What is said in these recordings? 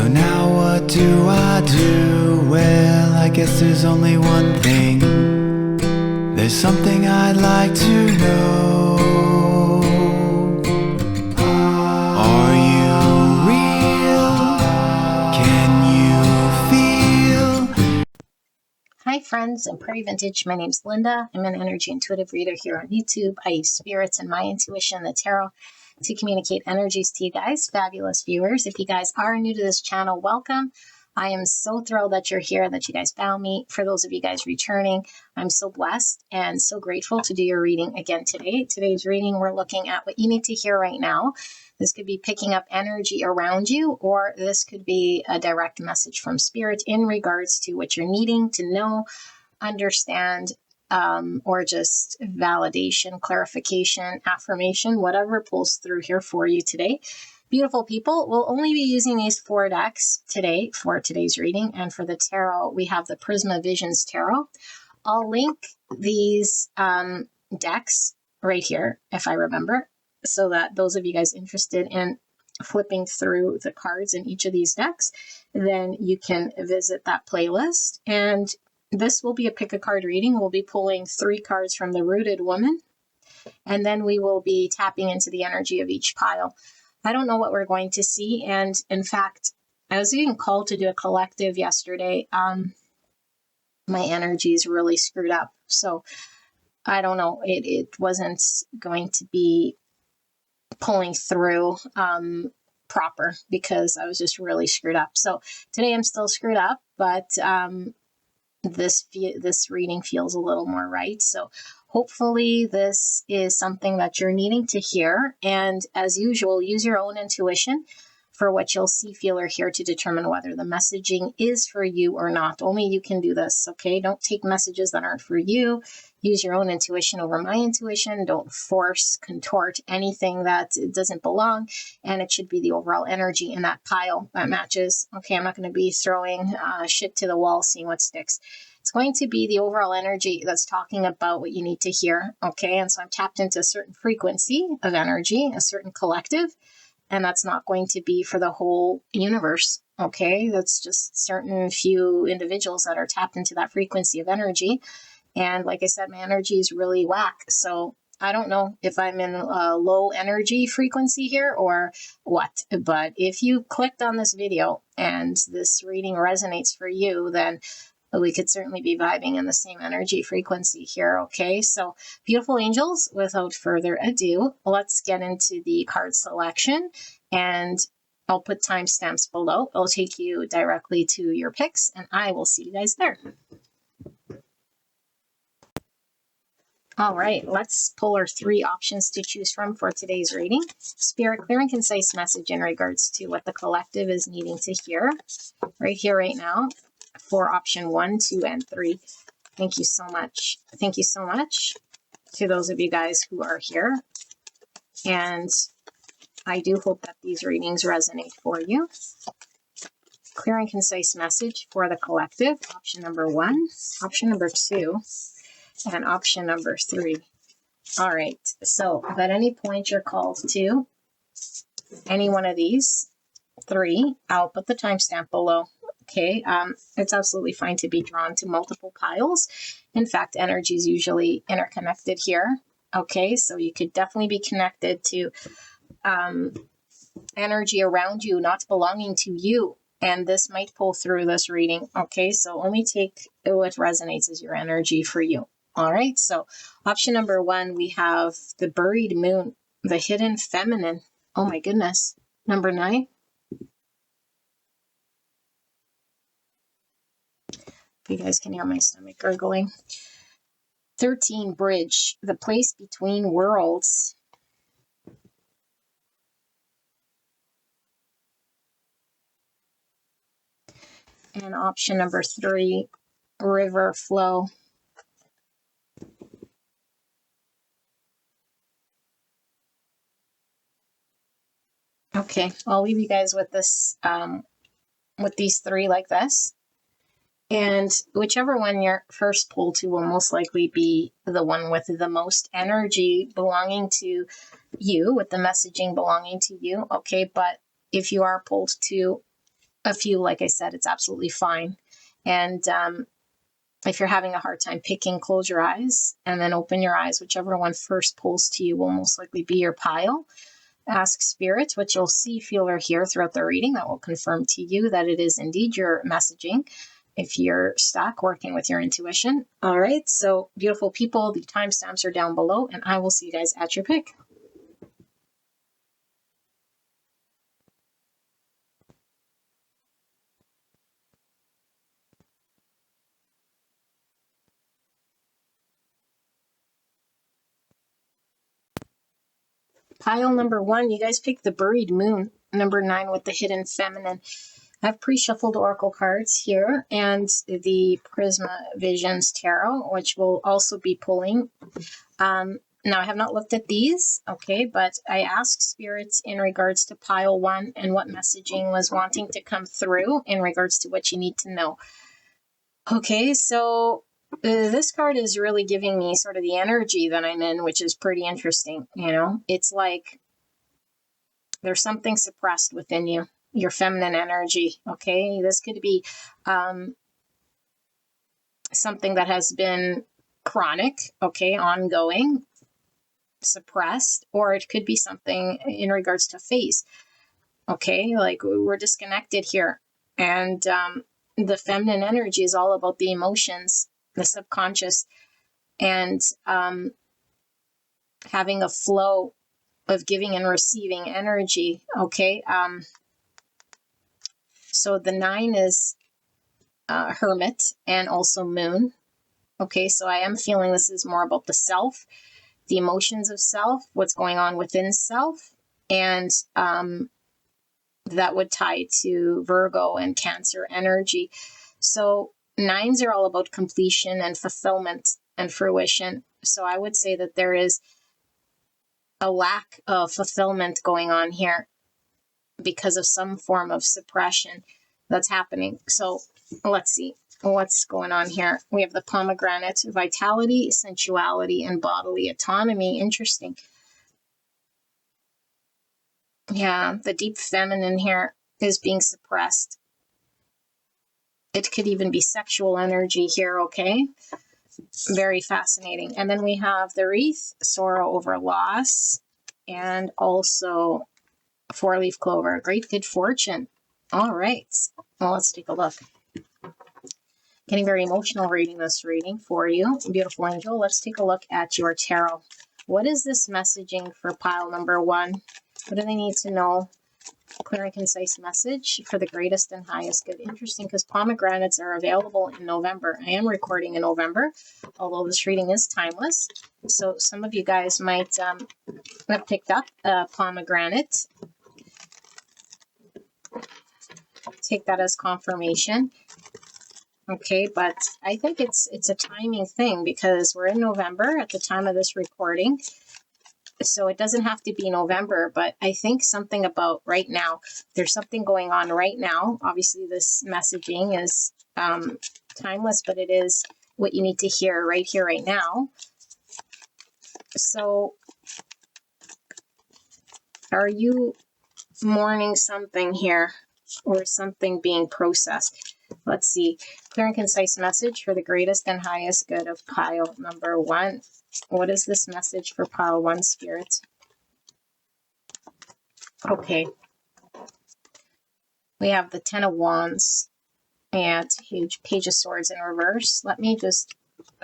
So now what do I do? Well, I guess there's only one thing. There's something I'd like to know. Are you real? Can you feel? Hi friends and Prairie Vintage, my name's Linda. I'm an energy intuitive reader here on YouTube. I use spirits and my intuition, the tarot, to communicate energies to you guys, fabulous viewers. If you guys are new to this channel, welcome. I am so thrilled that you're here, that you guys found me. For those of you guys returning, I'm so blessed and so grateful to do your reading again today. Today's reading, we're looking at what you need to hear right now. This could be picking up energy around you, or this could be a direct message from Spirit in regards to what you're needing to know, understand, or just validation, clarification, affirmation, whatever pulls through here for you today. Beautiful people, we'll only be using these 4 decks today for today's reading. And for the tarot, we have the Prisma Visions Tarot. I'll link these decks right here, if I remember, so that those of you guys interested in flipping through the cards in each of these decks, then you can visit that playlist. And this will be a pick a card reading. We'll be pulling 3 cards from the Rooted Woman, and then we will be tapping into the energy of each pile. I don't know what we're going to see, and in fact, I was even called to do a collective yesterday. My energy is really screwed up, so I don't know. It wasn't going to be pulling through proper because I was just really screwed up. So today I'm still screwed up, but this reading feels a little more right. So hopefully this is something that you're needing to hear. And as usual, use your own intuition for what you'll see, feel, or hear to determine whether the messaging is for you or not. Only you can do this, okay? Don't take messages that aren't for you. Use your own intuition over my intuition. Don't force, contort anything that doesn't belong. And it should be the overall energy in that pile that matches. Okay, I'm not going to be throwing shit to the wall, seeing what sticks. It's going to be the overall energy that's talking about what you need to hear. Okay, and so I'm tapped into a certain frequency of energy, a certain collective. And that's not going to be for the whole universe, okay? That's just certain few individuals that are tapped into that frequency of energy. And like I said, my energy is really whack. So I don't know if I'm in a low energy frequency here or what. But if you clicked on this video and this reading resonates for you, then we could certainly be vibing in the same energy frequency here, okay? So beautiful angels, without further ado, let's get into the card selection, and I'll put timestamps below. It'll take you directly to your picks, and I will see you guys there. All right, let's pull our 3 options to choose from for today's reading. Spirit, clear and concise message in regards to what the collective is needing to hear right here, right now, for option 1, 2, and 3. Thank you so much. Thank you so much to those of you guys who are here. And I do hope that these readings resonate for you. Clear and concise message for the collective. Option number 1, option number 2, and option number 3. All right. So if at any point you're called to any one of these 3, I'll put the timestamp below. Okay, it's absolutely fine to be drawn to multiple piles. In fact, energy is usually interconnected here. Okay, so you could definitely be connected to energy around you, not belonging to you. And this might pull through this reading. Okay, so only take what resonates as your energy for you. All right, so option number 1, we have the buried moon, the hidden feminine. Oh my goodness. Number 9. You guys can hear my stomach gurgling. 13, bridge, the place between worlds. And option number 3, river flow. Okay, I'll leave you guys with this, with these 3 like this. And whichever one you're first pulled to will most likely be the one with the most energy belonging to you, with the messaging belonging to you. Okay, but if you are pulled to a few, like I said, it's absolutely fine. And if you're having a hard time picking, close your eyes and then open your eyes. Whichever one first pulls to you will most likely be your pile. Ask Spirit, what you'll see, feel, or hear throughout the reading that will confirm to you that it is indeed your messaging. If you're stuck working with your intuition. All right, so beautiful people, the timestamps are down below, and I will see you guys at your pick. Pile number 1, you guys picked the Buried Moon, number 9 with the Hidden Feminine. I have pre-shuffled oracle cards here and the Prisma Visions Tarot, which will also be pulling. Now, I have not looked at these, okay, but I asked spirits in regards to pile 1 and what messaging was wanting to come through in regards to what you need to know. Okay, so this card is really giving me sort of the energy that I'm in, which is pretty interesting. You know, it's like there's something suppressed within you, your feminine energy. Okay, this could be something that has been chronic, okay, ongoing, suppressed, or it could be something in regards to phase. Okay, like we're disconnected here. And the feminine energy is all about the emotions, the subconscious, and having a flow of giving and receiving energy. Okay, so the 9 is Hermit and also Moon. Okay, so I am feeling this is more about the self, the emotions of self, what's going on within self, and that would tie to Virgo and Cancer energy. So 9s are all about completion and fulfillment and fruition. So I would say that there is a lack of fulfillment going on here because of some form of suppression that's happening. So let's see what's going on here. We have the pomegranate, vitality, sensuality, and bodily autonomy. Interesting. Yeah, the deep feminine here is being suppressed. It could even be sexual energy here, okay? Very fascinating. And then we have the wreath, sorrow over loss, and also 4-leaf clover, great good fortune. All right, well, let's take a look. Getting very emotional reading this reading for you. Beautiful angel, let's take a look at your tarot. What is this messaging for pile number 1? What do they need to know? Clear and concise message for the greatest and highest good. Interesting, because pomegranates are available in November. I am recording in November, although this reading is timeless. So some of you guys might have picked up a pomegranate. Take that as confirmation. Okay, but I think it's a timing thing because we're in November at the time of this recording. So it doesn't have to be November, but I think something about right now, there's something going on right now. Obviously, this messaging is timeless, but it is what you need to hear right here, right now. So are you mourning something here or something being processed? Let's see. Clear and concise message for the greatest and highest good of pile number 1. What is this message for pile 1, Spirit? Okay. We have the 10 of Wands and Page of Swords in reverse. Let me just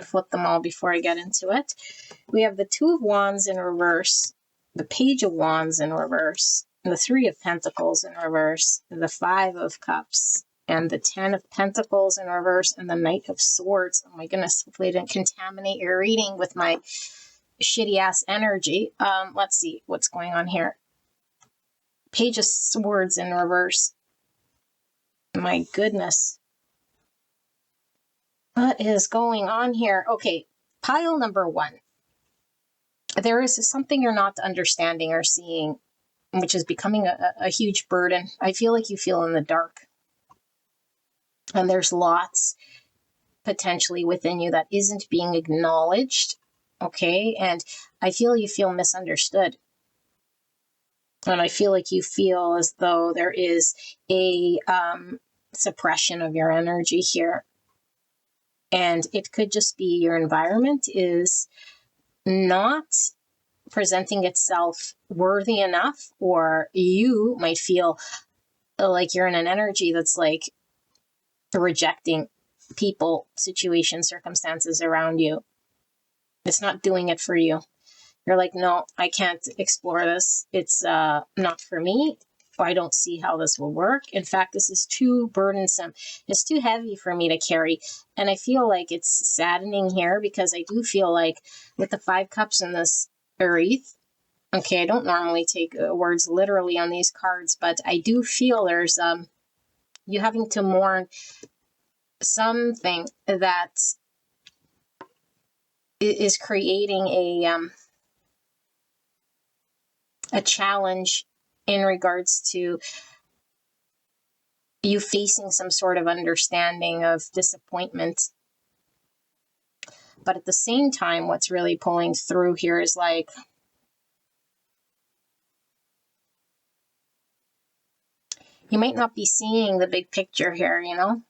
flip them all before I get into it. We have the 2 of Wands in reverse, the Page of Wands in reverse, and the 3 of Pentacles in reverse, the 5 of Cups, and the 10 of Pentacles in reverse, and the Knight of Swords. Oh my goodness, hopefully I didn't contaminate your reading with my shitty ass energy. Let's see what's going on here. Page of Swords in reverse. My goodness. What is going on here? Okay, pile number 1. There is something you're not understanding or seeing, which is becoming a huge burden. I feel like you feel in the dark. And there's lots potentially within you that isn't being acknowledged. Okay, and I feel you feel misunderstood. And I feel like you feel as though there is a suppression of your energy here. And it could just be your environment is not presenting itself worthy enough, or you might feel like you're in an energy that's like rejecting people, situations, circumstances around you. It's not doing it for you. You're like, no, I can't explore this. It's not for me. I don't see how this will work. In fact, this is too burdensome. It's too heavy for me to carry. And I feel like it's saddening here because I do feel like with the 5 cups in this wreath, okay, I don't normally take words literally on these cards, but I do feel there's you having to mourn something that is creating a challenge in regards to you facing some sort of understanding of disappointment. But at the same time, what's really pulling through here is like, you might not be seeing the big picture here, you know?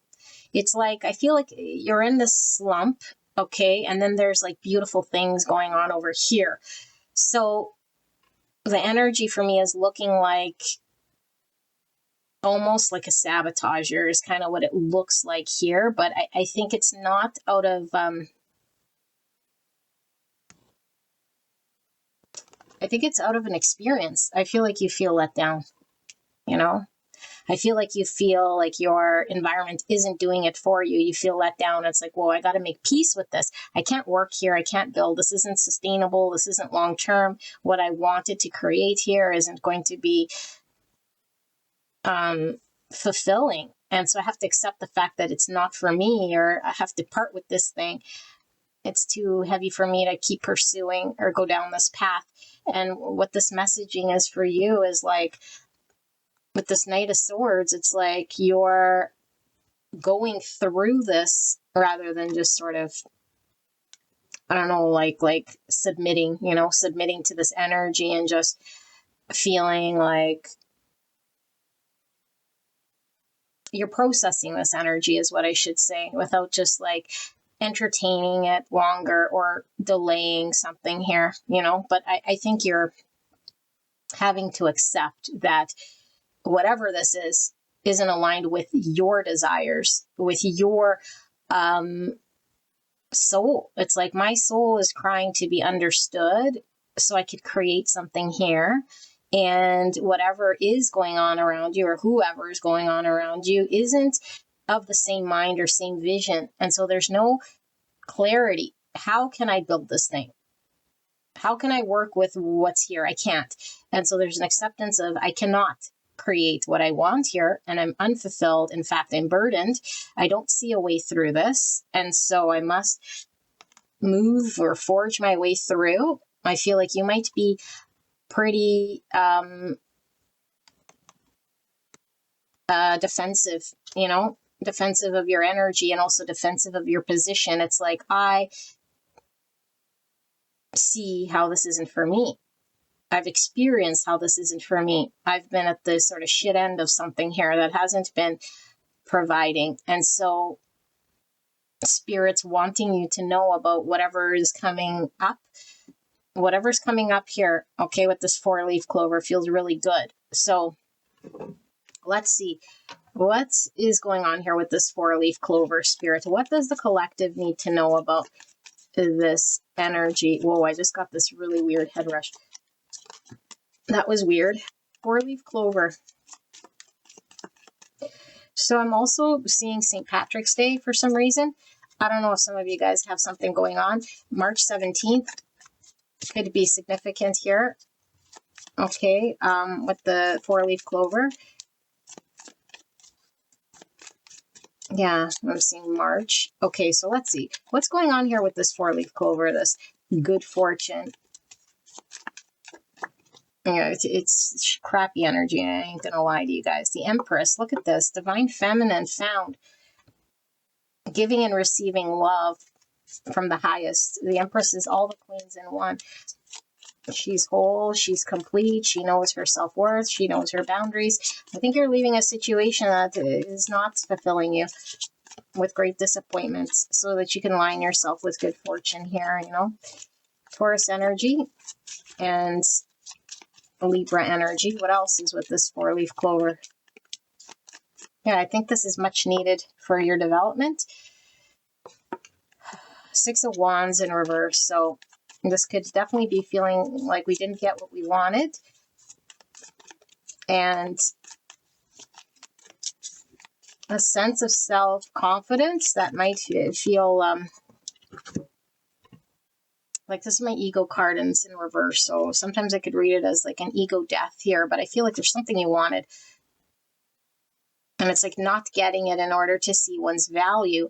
It's like, I feel like you're in this slump, okay? And then there's like beautiful things going on over here. So the energy for me is looking like almost like a sabotager is kind of what it looks like here. But I think it's not out of, I think it's out of an experience. I feel like you feel let down, you know? I feel like you feel like your environment isn't doing it for you. You feel let down. It's like, well, I got to make peace with this. I can't work here. I can't build. This isn't sustainable. This isn't long term. What I wanted to create here isn't going to be fulfilling. And so I have to accept the fact that it's not for me, or I have to part with this thing. It's too heavy for me to keep pursuing or go down this path. And what this messaging is for you is like, with this Knight of Swords, it's like you're going through this rather than just sort of, I don't know, like submitting, you know, submitting to this energy and just feeling like you're processing this energy is what I should say, without just like entertaining it longer or delaying something here, you know. But I think you're having to accept that whatever this is isn't aligned with your desires, with your soul. It's like my soul is crying to be understood so I could create something here. And whatever is going on around you, or whoever is going on around you, isn't of the same mind or same vision. And so there's no clarity. How can I build this thing? How can I work with what's here? I can't. And so there's an acceptance of I cannot create what I want here, and I'm unfulfilled. In fact, I'm burdened. I don't see a way through this. And so I must move or forge my way through. I feel like you might be pretty defensive, you know, defensive of your energy and also defensive of your position. It's like, I see how this isn't for me. I've experienced how this isn't for me. I've been at the sort of shit end of something here that hasn't been providing. And so Spirit's wanting you to know about whatever is coming up. Whatever's coming up here, okay, with this 4-leaf clover feels really good. So let's see. What is going on here with this 4-leaf clover, Spirit? What does the collective need to know about this energy? Whoa, I just got this really weird head rush. That was weird. 4-leaf clover. So I'm also seeing St. Patrick's Day for some reason. I don't know if some of you guys have something going on. March 17th could be significant here. Okay, with the 4-leaf clover. Yeah, I'm seeing March. Okay, so let's see. What's going on here with this 4-leaf clover, this good fortune? Yeah, it's crappy energy. I ain't gonna lie to you guys. The Empress, look at this. Divine Feminine found. Giving and receiving love from the highest. The Empress is all the queens in one. She's whole, she's complete, she knows her self-worth, she knows her boundaries. I think you're leaving a situation that is not fulfilling you with great disappointments so that you can align yourself with good fortune here, you know. Taurus energy and Libra energy. What else is with this 4-leaf clover? Yeah, I think this is much needed for your development. 6 of Wands in reverse. So this could definitely be feeling like we didn't get what we wanted. And a sense of self-confidence that might feel like this is my ego card and it's in reverse. So sometimes I could read it as like an ego death here, but I feel like there's something you wanted. And it's like not getting it in order to see one's value.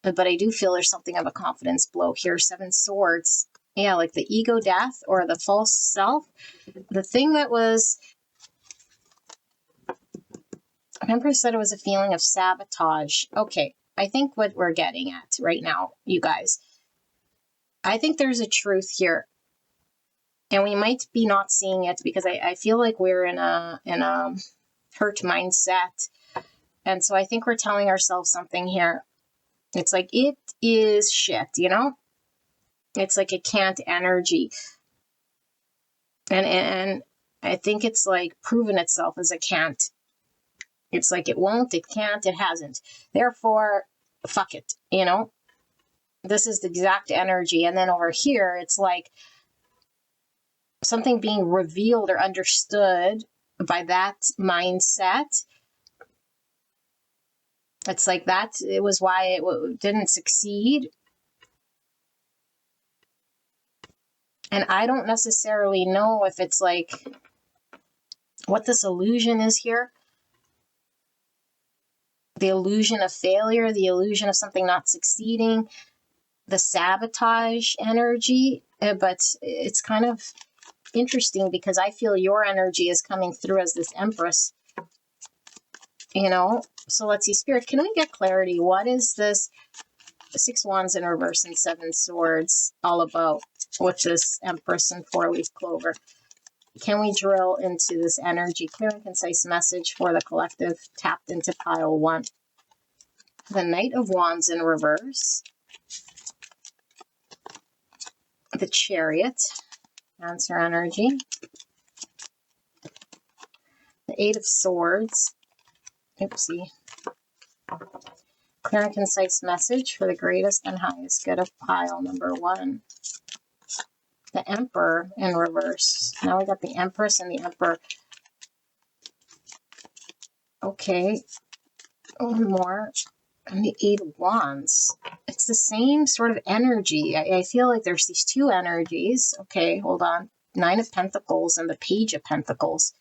But I do feel there's something of a confidence blow here. 7 swords. Yeah, like the ego death or the false self. The thing that was, Empress said it was a feeling of sabotage. Okay, I think what we're getting at right now, you guys, I think there's a truth here. And we might be not seeing it because I feel like we're in a hurt mindset. And so I think we're telling ourselves something here. It's like, it is shit, you know? It's like a can't energy. And I think it's like proven itself as a can't. It's like it won't, it can't, it hasn't. Therefore, fuck it, you know? This is the exact energy. And then over here, it's like something being revealed or understood by that mindset. It's like that, it was why it didn't succeed. And I don't necessarily know if it's like what this illusion is here. The illusion of failure, the illusion of something not succeeding, the sabotage energy. But it's kind of interesting because I feel your energy is coming through as this Empress, you know? So let's see, Spirit, can we get clarity? What is this 6 Wands in reverse and 7 Swords all about with this Empress and 4-leaf clover? Can we drill into this energy? Clear and concise message for the collective tapped into pile 1. The Knight of Wands in reverse. The Chariot. Answer energy. The 8 of Swords. Oopsie. Clear and concise message for the greatest and highest good of pile number 1. The Emperor in reverse. Now we got the Empress and the Emperor. Okay. One more. And the 8 of Wands. It's the same sort of energy. I feel like there's these two energies. Okay, hold on. 9 of Pentacles and the Page of Pentacles.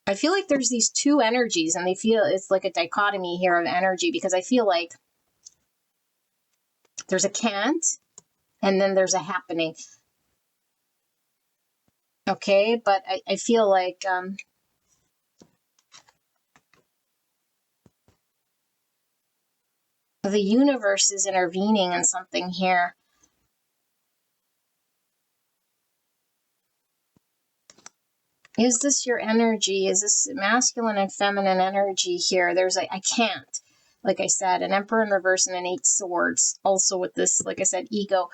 I feel like there's these two energies and they feel it's like a dichotomy here of energy because I feel like there's a can't and then there's a happening. Okay, but I feel like the universe is intervening in something here. Is this your energy? Is this masculine and feminine energy here? There's I can't. Like I said, an Emperor in reverse and an 8 Swords. Also with this, like I said, ego.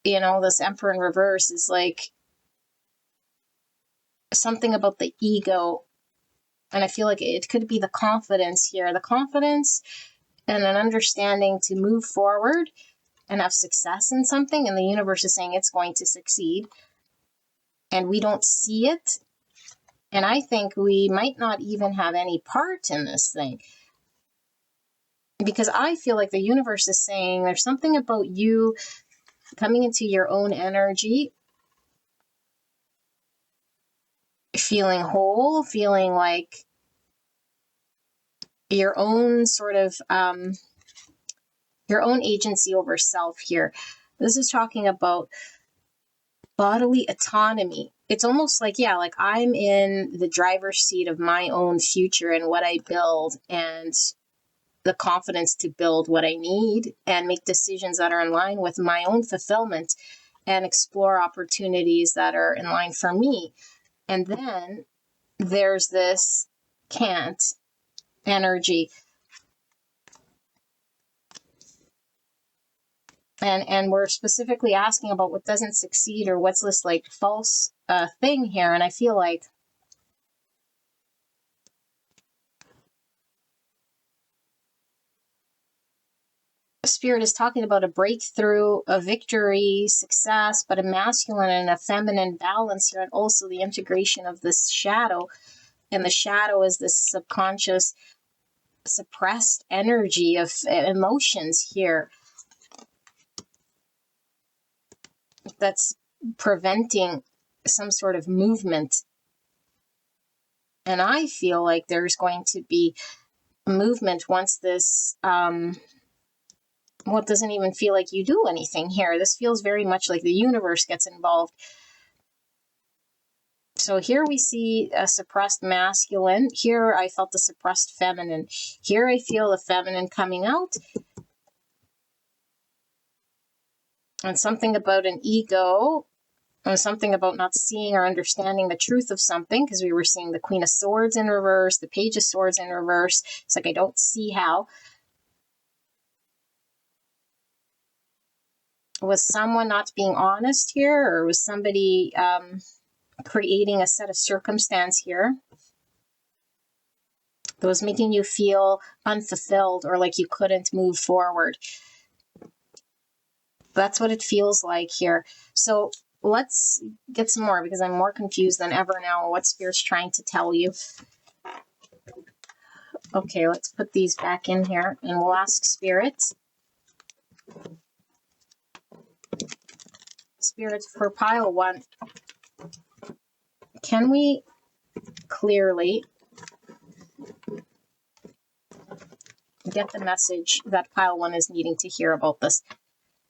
You know, this Emperor in reverse is like something about the ego. And I feel like it could be the confidence here. The confidence and an understanding to move forward and have success in something. And the universe is saying it's going to succeed. And we don't see it. And I think we might not even have any part in this thing. Because I feel like the universe is saying there's something about you coming into your own energy, feeling whole, feeling like your own sort of, your own agency over self here. This is talking about bodily autonomy. It's almost like, yeah, like I'm in the driver's seat of my own future and what I build and the confidence to build what I need and make decisions that are in line with my own fulfillment. and explore opportunities that are in line for me. And then there's this can't energy. And we're specifically asking about what doesn't succeed or what's this like false thing here. And I feel like Spirit is talking about a breakthrough, a victory, success, but a masculine and a feminine balance here, and also the integration of this shadow. And the shadow is this subconscious, suppressed energy of emotions here that's preventing some sort of movement. And I feel like there's going to be movement once this what doesn't even feel like you do anything here. This feels very much like the universe gets involved. So here we see a suppressed masculine. Here I felt the suppressed feminine. Here I feel the feminine coming out. And something about an ego, and something about not seeing or understanding the truth of something, because we were seeing the Queen of Swords in reverse, the Page of Swords in reverse. It's like I don't see how. Was someone not being honest here, or was somebody creating a set of circumstance here that was making you feel unfulfilled or like you couldn't move forward? That's what it feels like here. So let's get some more, because I'm more confused than ever now what Spirit's trying to tell you. Okay, let's put these back in here and we'll ask Spirit. Spirit, for pile 1, can we clearly get the message that pile 1 is needing to hear about this?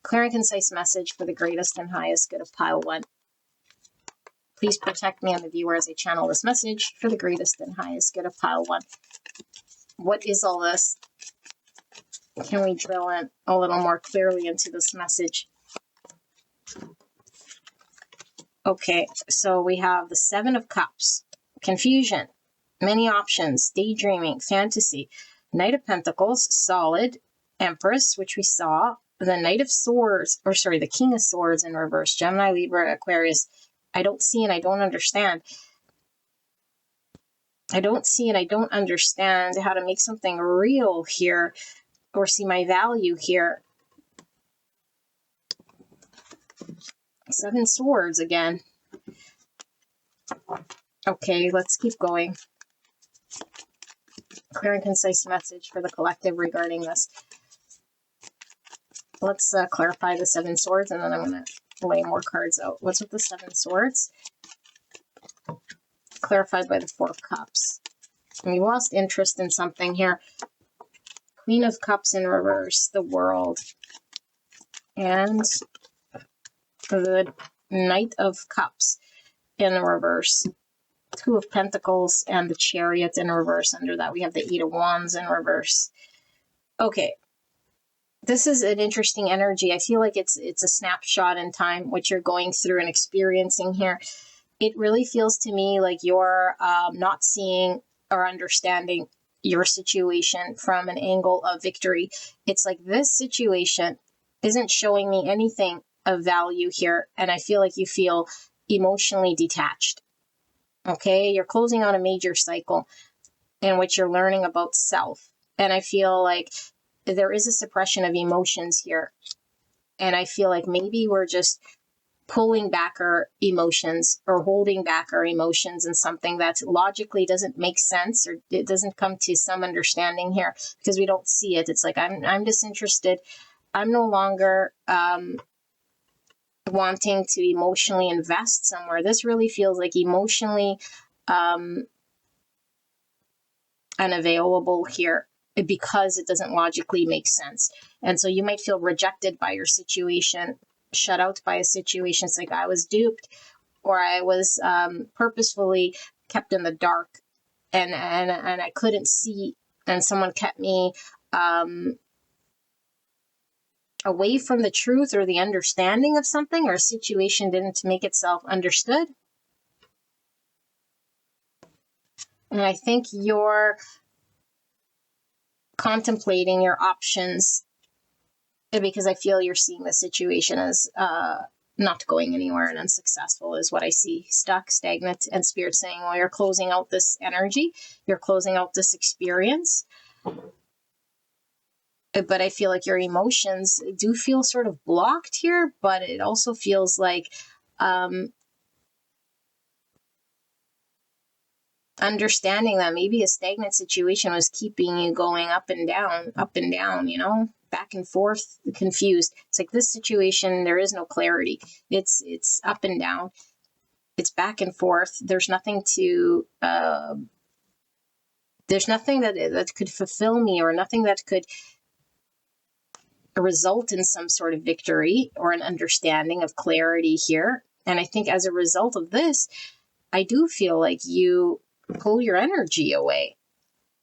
Clear and concise message for the greatest and highest good of pile 1. Please protect me and the viewer as I channel this message for the greatest and highest good of pile 1. What is all this? Can we drill in a little more clearly into this message? Okay, so we have the 7 of Cups, confusion, many options, daydreaming, fantasy, Knight of Pentacles, solid, Empress, which we saw, the Knight of Swords, or sorry, the King of Swords in reverse, Gemini, Libra, Aquarius. I don't see and I don't understand. I don't see and I don't understand how to make something real here or see my value here. 7 Swords again. Okay, let's keep going. Clear and concise message for the collective regarding this. Let's clarify the 7 Swords, and then I'm going to lay more cards out. What's with the 7 Swords? Clarified by the 4 of Cups. And you lost interest in something here. Queen of Cups in reverse, the World. And the Knight of Cups in reverse. 2 of Pentacles and the Chariot in reverse. Under that we have the 8 of Wands in reverse. Okay. This is an interesting energy. I feel like it's a snapshot in time, what you're going through and experiencing here. It really feels to me like you're not seeing or understanding your situation from an angle of victory. It's like this situation isn't showing me anything of value here, and I feel like you feel emotionally detached. Okay, you're closing out a major cycle in which you're learning about self, and I feel like there is a suppression of emotions here, and I feel like maybe we're just pulling back our emotions or holding back our emotions in something that logically doesn't make sense, or it doesn't come to some understanding here because we don't see it. It's like I'm disinterested. I'm no longer wanting to emotionally invest somewhere. This really feels like emotionally unavailable here because it doesn't logically make sense. And so you might feel rejected by your situation, shut out by a situation. It's like I was duped, or I was purposefully kept in the dark, and I couldn't see, and someone kept me away from the truth or the understanding of something, or a situation didn't make itself understood. And I think you're contemplating your options, because I feel you're seeing the situation as not going anywhere and unsuccessful is what I see. Stuck, stagnant, and Spirit saying, well, you're closing out this energy, you're closing out this experience. But I feel like your emotions do feel sort of blocked here, but it also feels like understanding that maybe a stagnant situation was keeping you going up and down, you know, back and forth, confused. It's like this situation, there is no clarity. It's up and down. It's back and forth. There's nothing to, there's nothing that could fulfill me, or nothing that could result in some sort of victory or an understanding of clarity here. And I think as a result of this, I do feel like you pull your energy away.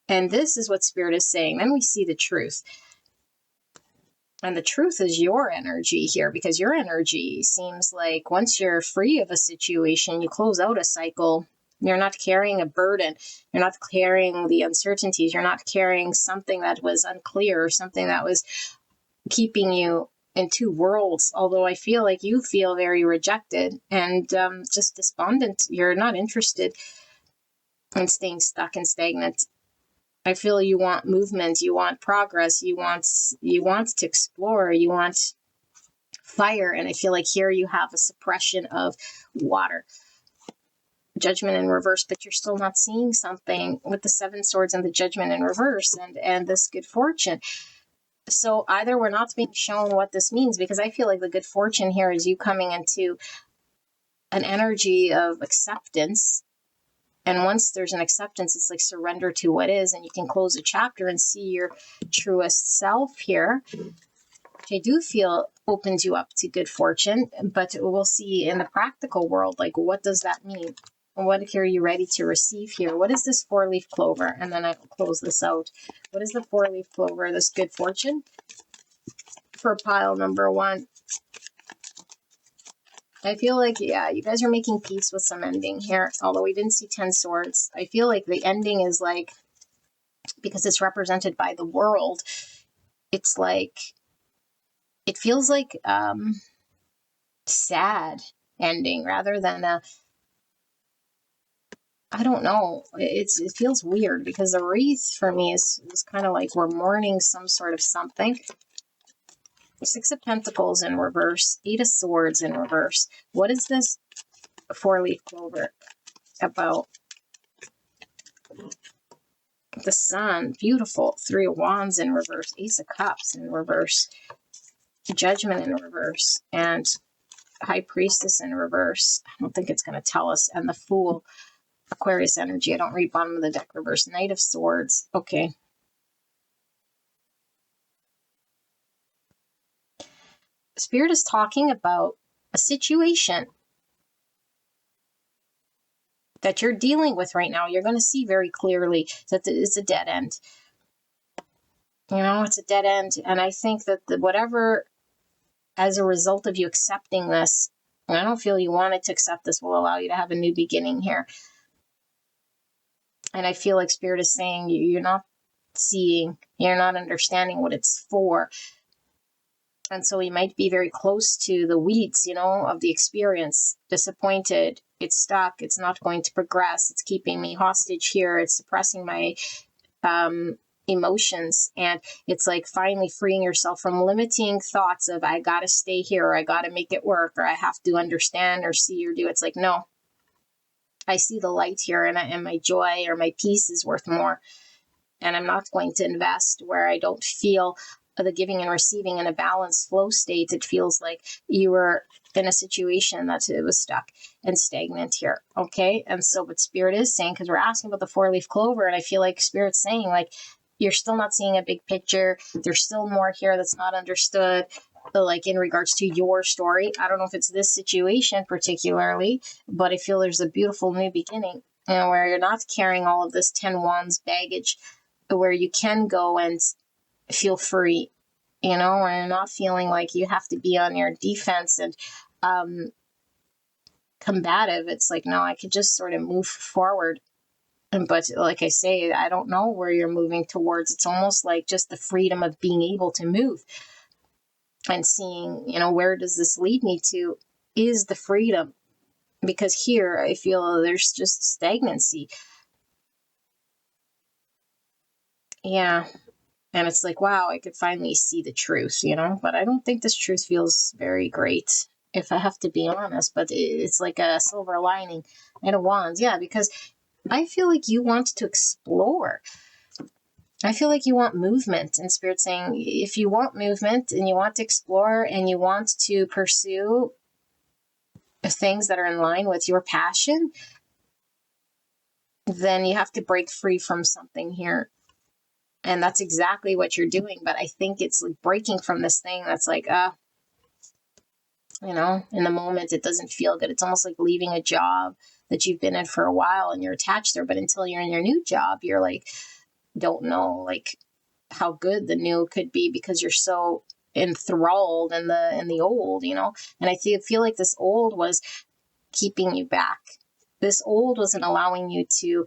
And this is what Spirit is saying. Then we see the truth. And the truth is your energy here, because your energy seems like once you're free of a situation, you close out a cycle. You're not carrying a burden. You're not carrying the uncertainties. You're not carrying something that was unclear, or something that was keeping you in two worlds. Although I feel like you feel very rejected and just despondent. You're not interested in staying stuck and stagnant. I feel you want movement, you want progress, you want to explore, you want fire. And I feel like here you have a suppression of water. Judgment in reverse, but you're still not seeing something with the 7 swords and the Judgment in reverse and this good fortune. So either we're not being shown what this means, because I feel like the good fortune here is you coming into an energy of acceptance. And once there's an acceptance, it's like surrender to what is, and you can close a chapter and see your truest self here, which I do feel opens you up to good fortune. But we'll see in the practical world, like, what does that mean? What are you ready to receive here? What is this 4-leaf clover? And then I'll close this out. What is the 4-leaf clover, this good fortune? For pile number 1. I feel like, yeah, you guys are making peace with some ending here. Although we didn't see 10 swords. I feel like the ending is like, because it's represented by the world, it's like, it feels like sad ending rather than a, I don't know. It feels weird, because the wreath for me is kind of like we're mourning some sort of something. 6 of Pentacles in reverse, 8 of Swords in reverse. What is this 4-leaf clover about? The Sun, beautiful. 3 of Wands in reverse, Ace of Cups in reverse, Judgment in reverse, and High Priestess in reverse. I don't think it's going to tell us. And the Fool, Aquarius energy. I don't read bottom of the deck reverse. Knight of Swords. Okay. Spirit is talking about a situation that you're dealing with right now. You're going to see very clearly that it's a dead end. You know, it's a dead end. And I think that whatever, as a result of you accepting this, and I don't feel you wanted to accept this, will allow you to have a new beginning here. And I feel like Spirit is saying you're not seeing, you're not understanding what it's for. And so we might be very close to the weeds, you know, of the experience. Disappointed, it's stuck, it's not going to progress, it's keeping me hostage here, it's suppressing my emotions. And it's like finally freeing yourself from limiting thoughts of, I gotta stay here, or I gotta make it work, or I have to understand or see or do. It's like, no, I see the light here, and my joy or my peace is worth more. And I'm not going to invest where I don't feel the giving and receiving in a balanced flow state. It feels like you were in a situation that it was stuck and stagnant here. Okay. And so what Spirit is saying, because we're asking about the 4-leaf clover, and I feel like Spirit's saying, like, you're still not seeing a big picture. There's still more here that's not understood. Like in regards to your story, I don't know if it's this situation particularly, but I feel there's a beautiful new beginning, and where you're not carrying all of this 10 wands baggage, where you can go and feel free you know, or you're not feeling like you have to be on your defense and combative. It's like, no, I could just sort of move forward. But like I say, I don't know where you're moving towards. It's almost like just the freedom of being able to move and seeing, you know, where does this lead me to is the freedom. Because here I feel there's just stagnancy. Yeah. And it's like, wow, I could finally see the truth, you know, but I don't think this truth feels very great, if I have to be honest. But it's like a silver lining and a wand. Yeah, because I feel like you want to explore. I feel like you want movement, and Spirit saying if you want movement and you want to explore and you want to pursue things that are in line with your passion, then you have to break free from something here. And that's exactly what you're doing. But I think it's like breaking from this thing that's like, you know, in the moment, it doesn't feel good. It's almost like leaving a job that you've been in for a while and you're attached there. But until you're in your new job, you're like, don't know like how good the new could be because you're so enthralled in the old, you know. And I feel like this old was keeping you back. This old wasn't allowing you to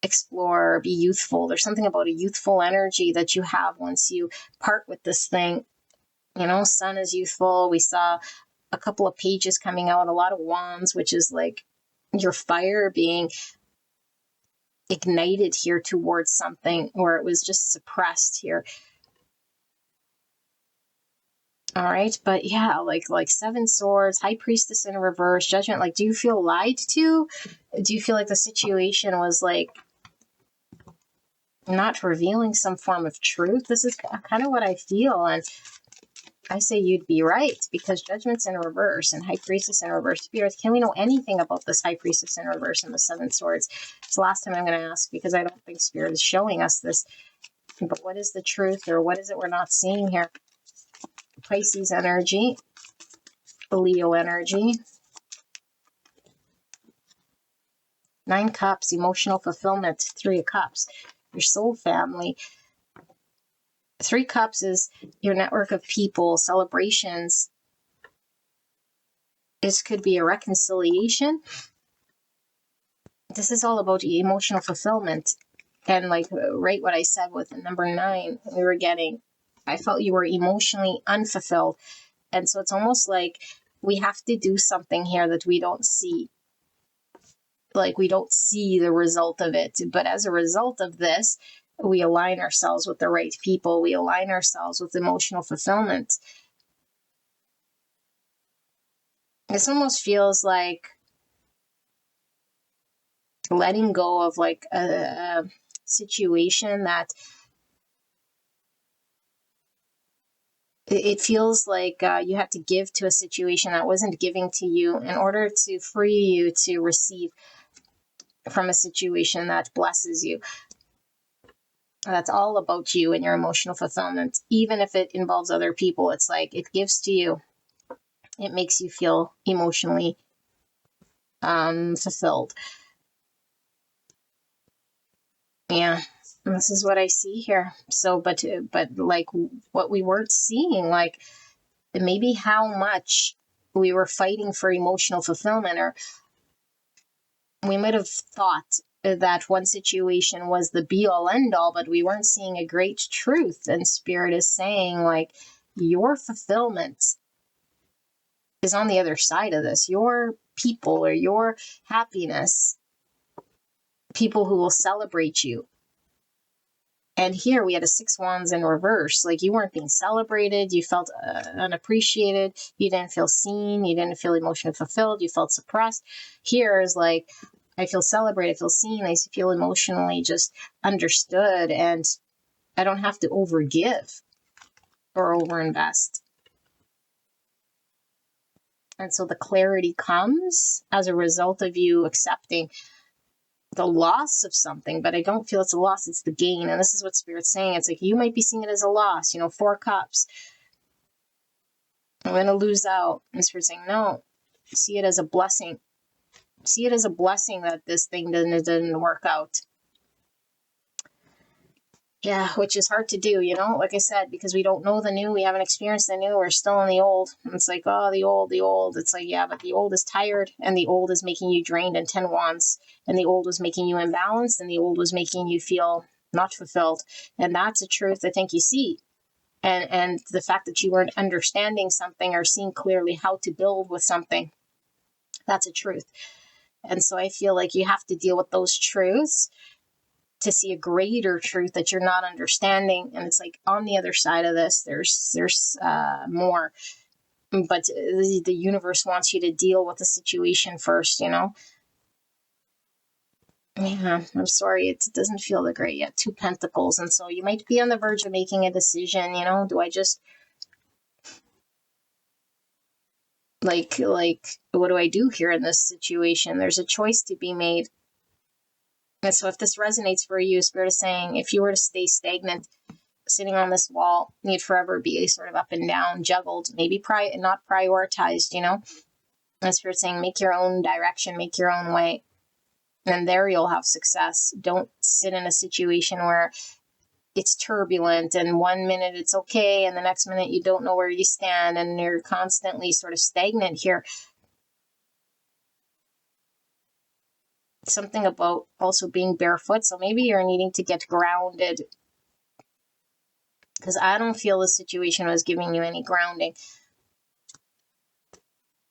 explore, be youthful. There's something about a youthful energy that you have once you part with this thing. You know, sun is youthful. We saw a couple of pages coming out, a lot of wands, which is like your fire being ignited here towards something, or it was just suppressed here. All right, but yeah, like Seven Swords, High Priestess in reverse, Judgment. Like, do you feel lied to? Do you feel like the situation was like not revealing some form of truth? This is kind of what I feel, and I say you'd be right, because Judgment's in reverse and High Priestess in reverse. Spirit, can we know anything about this High Priestess in reverse and the Seven Swords? It's the last time I'm going to ask, because I don't think Spirit is showing us this. But what is the truth, or what is it we're not seeing here? Pisces energy, Leo energy. 9 Cups, emotional fulfillment. 3 of Cups, your soul family. 3 Cups is your network of people, celebrations. This could be a reconciliation. This is all about emotional fulfillment. And like right what I said with number 9, we were getting, I felt you were emotionally unfulfilled. And so it's almost like we have to do something here that we don't see. Like we don't see the result of it. But as a result of this, we align ourselves with the right people. We align ourselves with emotional fulfillment. This almost feels like letting go of like a situation that it feels like you had to give to a situation that wasn't giving to you in order to free you to receive from a situation that blesses you. That's all about you and your emotional fulfillment. Even if it involves other people, it's like it gives to you. It makes you feel emotionally fulfilled. Yeah, this is what I see here. So, but like what we weren't seeing, like maybe how much we were fighting for emotional fulfillment, or we might have thought that one situation was the be all end all, but we weren't seeing a great truth. And Spirit is saying, like, your fulfillment is on the other side of this. Your people, or your happiness, people who will celebrate you. And here we had a 6 wands in reverse. Like you weren't being celebrated. You felt unappreciated. You didn't feel seen. You didn't feel emotionally fulfilled. You felt suppressed. Here is like, I feel celebrated. I feel seen. I feel emotionally just understood. And I don't have to overgive or overinvest. And so the clarity comes as a result of you accepting the loss of something, but I don't feel it's a loss, it's the gain. And this is what Spirit's saying. It's like you might be seeing it as a loss, 4 cups. I'm going to lose out. And Spirit's saying, no, see it as a blessing. See it as a blessing that this thing didn't work out. Yeah, which is hard to do, you know, like I said, because we don't know the new, we haven't experienced the new, we're still in the old. And it's like, oh, the old, the old. It's like, yeah, but the old is tired, and the old is making you drained and 10 wands, and the old was making you imbalanced, and the old was making you feel not fulfilled. And that's a truth I think you see. And the fact that you weren't understanding something or seeing clearly how to build with something, that's a truth. And so I feel like you have to deal with those truths to see a greater truth that you're not understanding. And it's like on the other side of this, there's more. But the universe wants you to deal with the situation first, you know? Yeah, I'm sorry, it doesn't feel that great yet. 2 pentacles. And so you might be on the verge of making a decision, you know? Do I just like what do I do here in this situation? There's a choice to be made. And so if this resonates for you, Spirit is saying if you were to stay stagnant, sitting on this wall, you'd forever be sort of up and down, juggled, maybe not prioritized, you know? And Spirit saying make your own direction, make your own way. And there you'll have success. Don't sit in a situation where it's turbulent and 1 minute it's okay and the next minute you don't know where you stand and you're constantly sort of stagnant here. Something about also being barefoot. So maybe you're needing to get grounded, because I don't feel the situation was giving you any grounding.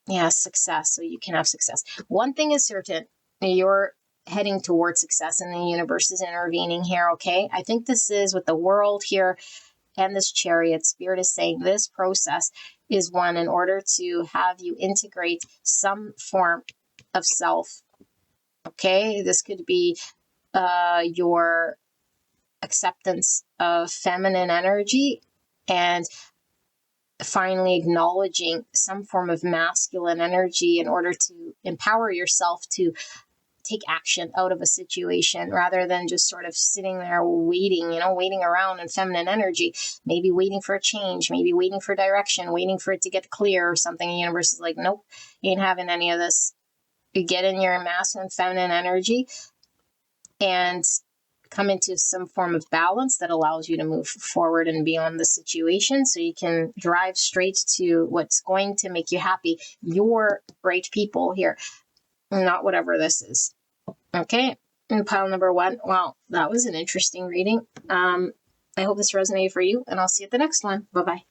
Yeah, success. So you can have success. One thing is certain, you're heading towards success and the universe is intervening here, okay? I think this is with the world here and this Chariot. Spirit is saying this process is one in order to have you integrate some form of self, okay? This could be your acceptance of feminine energy and finally acknowledging some form of masculine energy in order to empower yourself to take action out of a situation rather than just sort of sitting there waiting, you know, waiting around in feminine energy, maybe waiting for a change, maybe waiting for direction, waiting for it to get clear or something. The universe is like, nope, you ain't having any of this. You get in your masculine, feminine energy and come into some form of balance that allows you to move forward and beyond the situation so you can drive straight to what's going to make you happy. You're great people here, not whatever this is. Okay, and pile number 1. Wow, that was an interesting reading. I hope this resonated for you, and I'll see you at the next one. Bye-bye.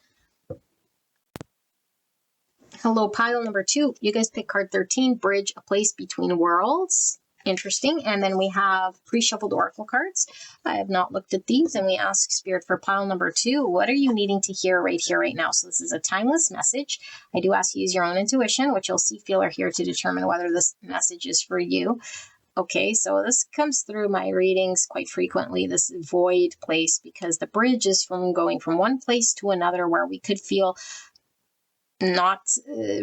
Hello, pile number 2. You guys pick card 13, Bridge, a place between worlds. Interesting. And then we have pre-shuffled oracle cards. I have not looked at these, and we ask Spirit for pile number 2. What are you needing to hear right here, right now? So this is a timeless message. I do ask you to use your own intuition, which you'll see, feel, or hear to determine whether this message is for you. Okay, so this comes through my readings quite frequently, this void place, because the bridge is from going from one place to another where we could feel not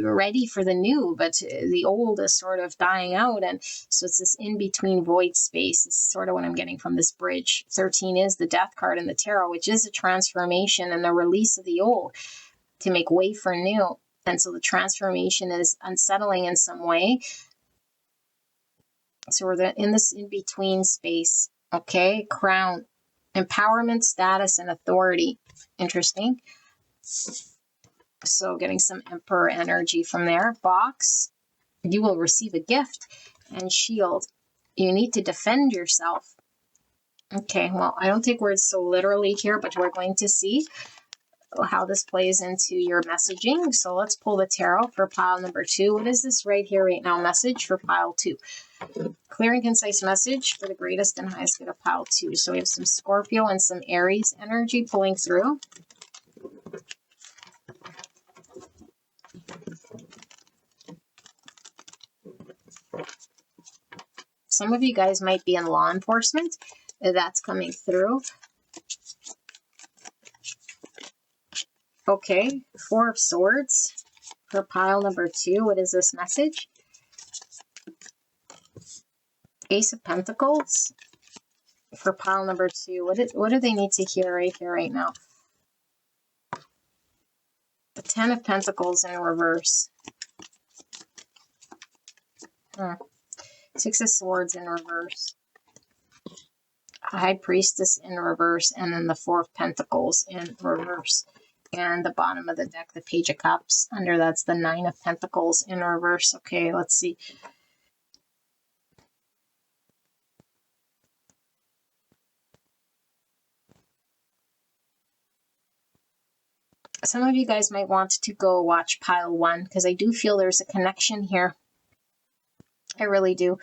ready for the new, but the old is sort of dying out. And so it's this in-between void space. This is sort of what I'm getting from this bridge. 13 is the death card in the tarot, which is a transformation and the release of the old to make way for new. And so the transformation is unsettling in some way. So we're in this in-between space. Okay, crown, empowerment, status, and authority. Interesting. So getting some emperor energy from there. Box, you will receive a gift. And shield, you need to defend yourself. Okay, well, I don't take words so literally here, but we're going to see how this plays into your messaging. So let's pull the tarot for pile number 2. What is this right here, right now message for pile 2? Clear and concise message for the greatest and highest good of pile 2. So we have some Scorpio and some Aries energy pulling through. Some of you guys might be in law enforcement. That's coming through. Okay, 4 of Swords for pile number 2. What is this message? Ace of Pentacles for pile number 2. What do they need to hear right here, right now? The 10 of Pentacles in reverse. 6 of Swords in reverse. High Priestess in reverse, and then the Four of Pentacles in reverse. And the bottom of the deck, the Page of Cups. Under that's the Nine of Pentacles in reverse. Okay, let's see. Some of you guys might want to go watch pile 1, because I do feel there's a connection here. I really do.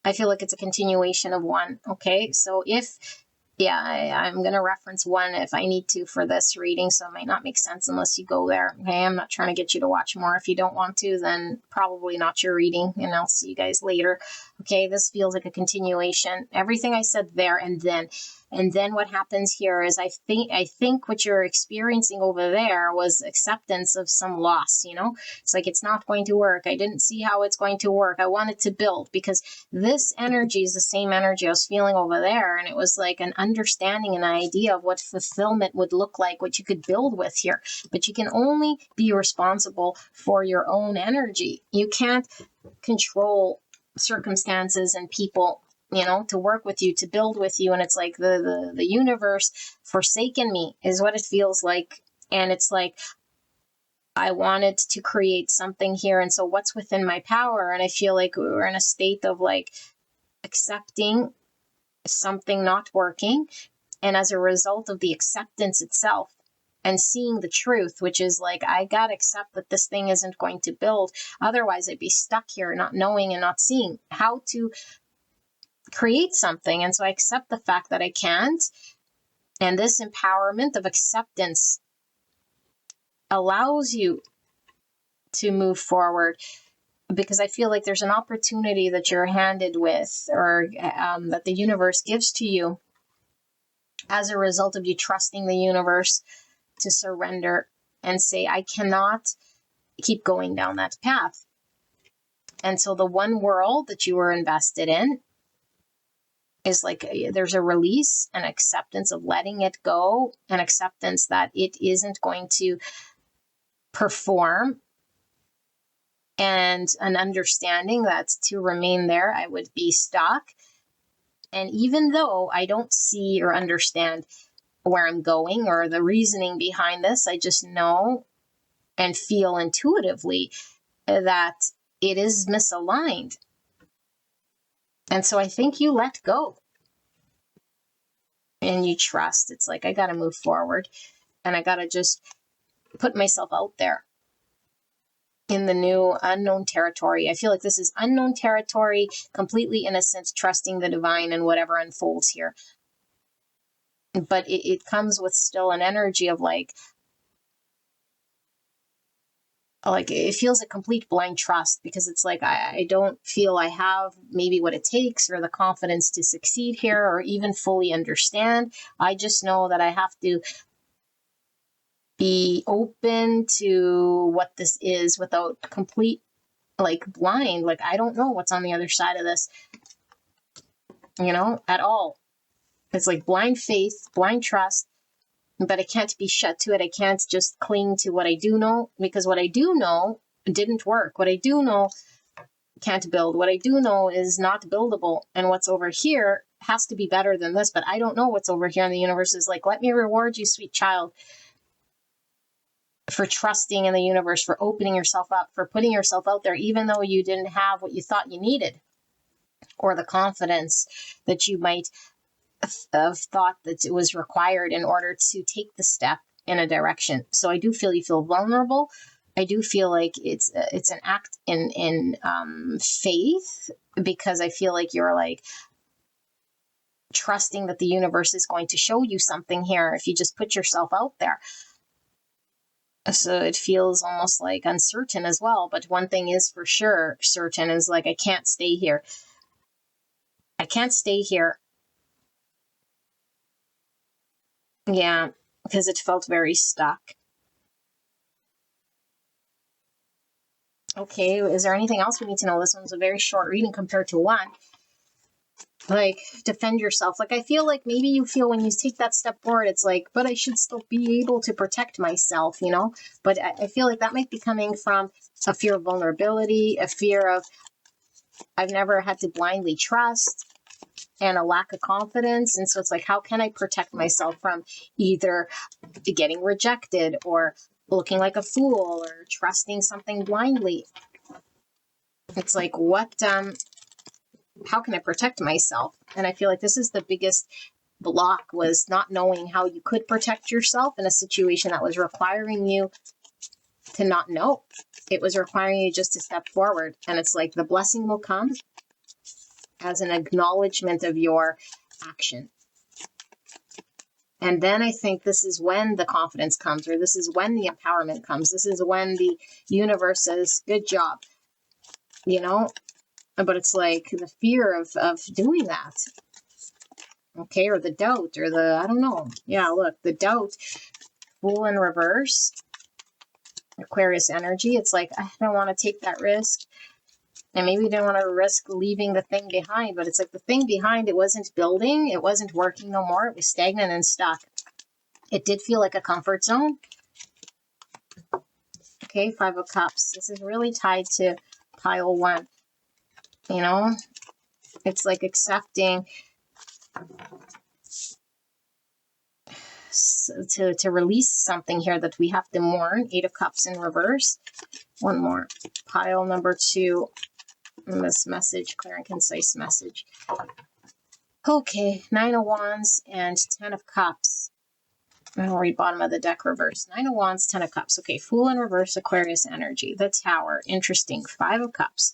I feel like it's a continuation of 1. Okay, so I'm going to reference 1 if I need to for this reading, so it might not make sense unless you go there. Okay, I'm not trying to get you to watch more. If you don't want to, then probably not your reading, and I'll see you guys later. Okay, this feels like a continuation. Everything I said there, and then what happens here is I think what you're experiencing over there was acceptance of some loss, you know? It's like, it's not going to work. I didn't see how it's going to work. I wanted to build, because this energy is the same energy I was feeling over there. And it was like an understanding, an idea of what fulfillment would look like, what you could build with here. But you can only be responsible for your own energy. You can't control circumstances and people, you know, to work with you, to build with you. And it's like the universe forsaken me is what it feels like. And it's like, I wanted to create something here. And so what's within my power? And I feel like we're in a state of like accepting something not working. And as a result of the acceptance itself and seeing the truth, which is like, I got to accept that this thing isn't going to build. Otherwise I'd be stuck here, not knowing and not seeing how to create something. And so I accept the fact that I can't. And this empowerment of acceptance allows you to move forward, because I feel like there's an opportunity that you're handed with, or that the universe gives to you as a result of you trusting the universe to surrender and say, I cannot keep going down that path. And so the one world that you were invested in is like, there's a release and acceptance of letting it go, and acceptance that it isn't going to perform, and an understanding that to remain there, I would be stuck. And even though I don't see or understand where I'm going or the reasoning behind this, I just know and feel intuitively that it is misaligned. And so I think you let go and you trust. It's like, I got to move forward, and I got to just put myself out there in the new unknown territory. I feel like this is unknown territory, completely innocent, trusting the divine and whatever unfolds here. But it comes with still an energy of like it feels a complete blind trust, because it's like, I don't feel I have maybe what it takes or the confidence to succeed here or even fully understand. I just know that I have to be open to what this is without complete like blind. Like, I don't know what's on the other side of this, you know, at all. It's like blind faith, blind trust, but I can't be shut to it. I can't just cling to what I do know, because what I do know didn't work. What I do know can't build. What I do know is not buildable. And what's over here has to be better than this, but I don't know what's over here. And the universe is like, let me reward you, sweet child, for trusting in the universe, for opening yourself up, for putting yourself out there, even though you didn't have what you thought you needed, or the confidence that you might have thought that it was required in order to take the step in a direction. So I do feel you feel vulnerable. I do feel like it's an act in faith, because I feel like you're like trusting that the universe is going to show you something here if you just put yourself out there. So it feels almost like uncertain as well. But one thing is for sure certain, is like, I can't stay here. I can't stay here. Yeah, because it felt very stuck. Okay, is there anything else we need to know? This one's a very short reading compared to one. Like, defend yourself. Like, I feel like maybe you feel when you take that step forward, it's like, but I should still be able to protect myself, you know? But I feel like that might be coming from a fear of vulnerability, a fear of, I've never had to blindly trust. and a lack of confidence. And so it's like, how can I protect myself from either getting rejected or looking like a fool or trusting something blindly? It's like, how can I protect myself? And I feel like this is the biggest block, was not knowing how you could protect yourself in a situation that was requiring you to not know. It was requiring you just to step forward. And it's like the blessing will come as an acknowledgement of your action. And then I think this is when the confidence comes, or this is when the empowerment comes. This is when the universe says, good job, But it's like the fear of doing that. Okay, or the doubt, or I don't know. Yeah, look, the doubt, Fool in reverse, Aquarius energy. It's like, I don't want to take that risk. And maybe you don't want to risk leaving the thing behind, but it's like the thing behind, it wasn't building, it wasn't working no more, it was stagnant and stuck. It did feel like a comfort zone. Okay, Five of Cups. This is really tied to pile one. It's like accepting to release something here that we have to mourn. Eight of Cups in reverse. One more. Pile number two. This message, clear and concise message. Okay, Nine of Wands and Ten of Cups. I'll read bottom of the deck reverse. Nine of Wands, Ten of Cups. Okay, Fool in reverse, Aquarius energy. The Tower, interesting. Five of Cups.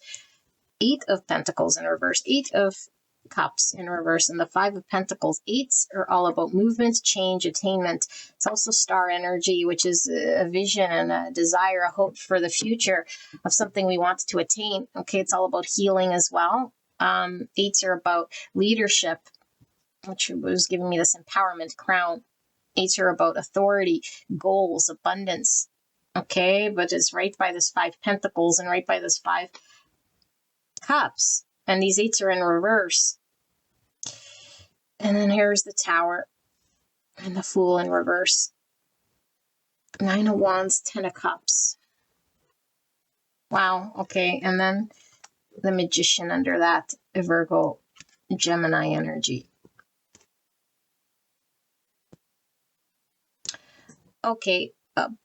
Eight of Pentacles in reverse. Eight of Cups in reverse, and the Five of Pentacles. Eights are all about movement, change, attainment. It's also star energy, which is a vision and a desire, a hope for the future of something we want to attain. Okay, it's all about healing as well. Eights are about leadership, which was giving me this empowerment crown. Eights are about authority, goals, abundance. Okay, but it's right by this Five Pentacles and right by this Five Cups. And these eights are in reverse. And then here's the Tower and the Fool in reverse. Nine of Wands, Ten of Cups. Wow, okay. And then the Magician under that, Virgo, Gemini energy. Okay,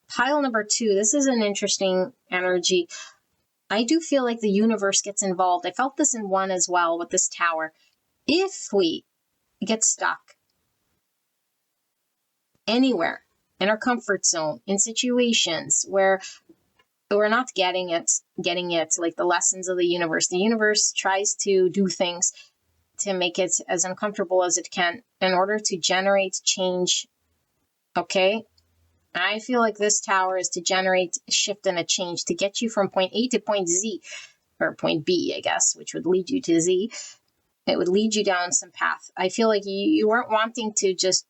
pile number two. This is an interesting energy. I do feel like the universe gets involved. I felt this in one as well with this Tower. If we get stuck anywhere in our comfort zone, in situations where we're not getting it, like the lessons of the universe tries to do things to make it as uncomfortable as it can in order to generate change. Okay? I feel like this Tower is to generate a shift and a change, to get you from point A to point Z, or point B, I guess, which would lead you to Z. It would lead you down some path. I feel like you weren't wanting to just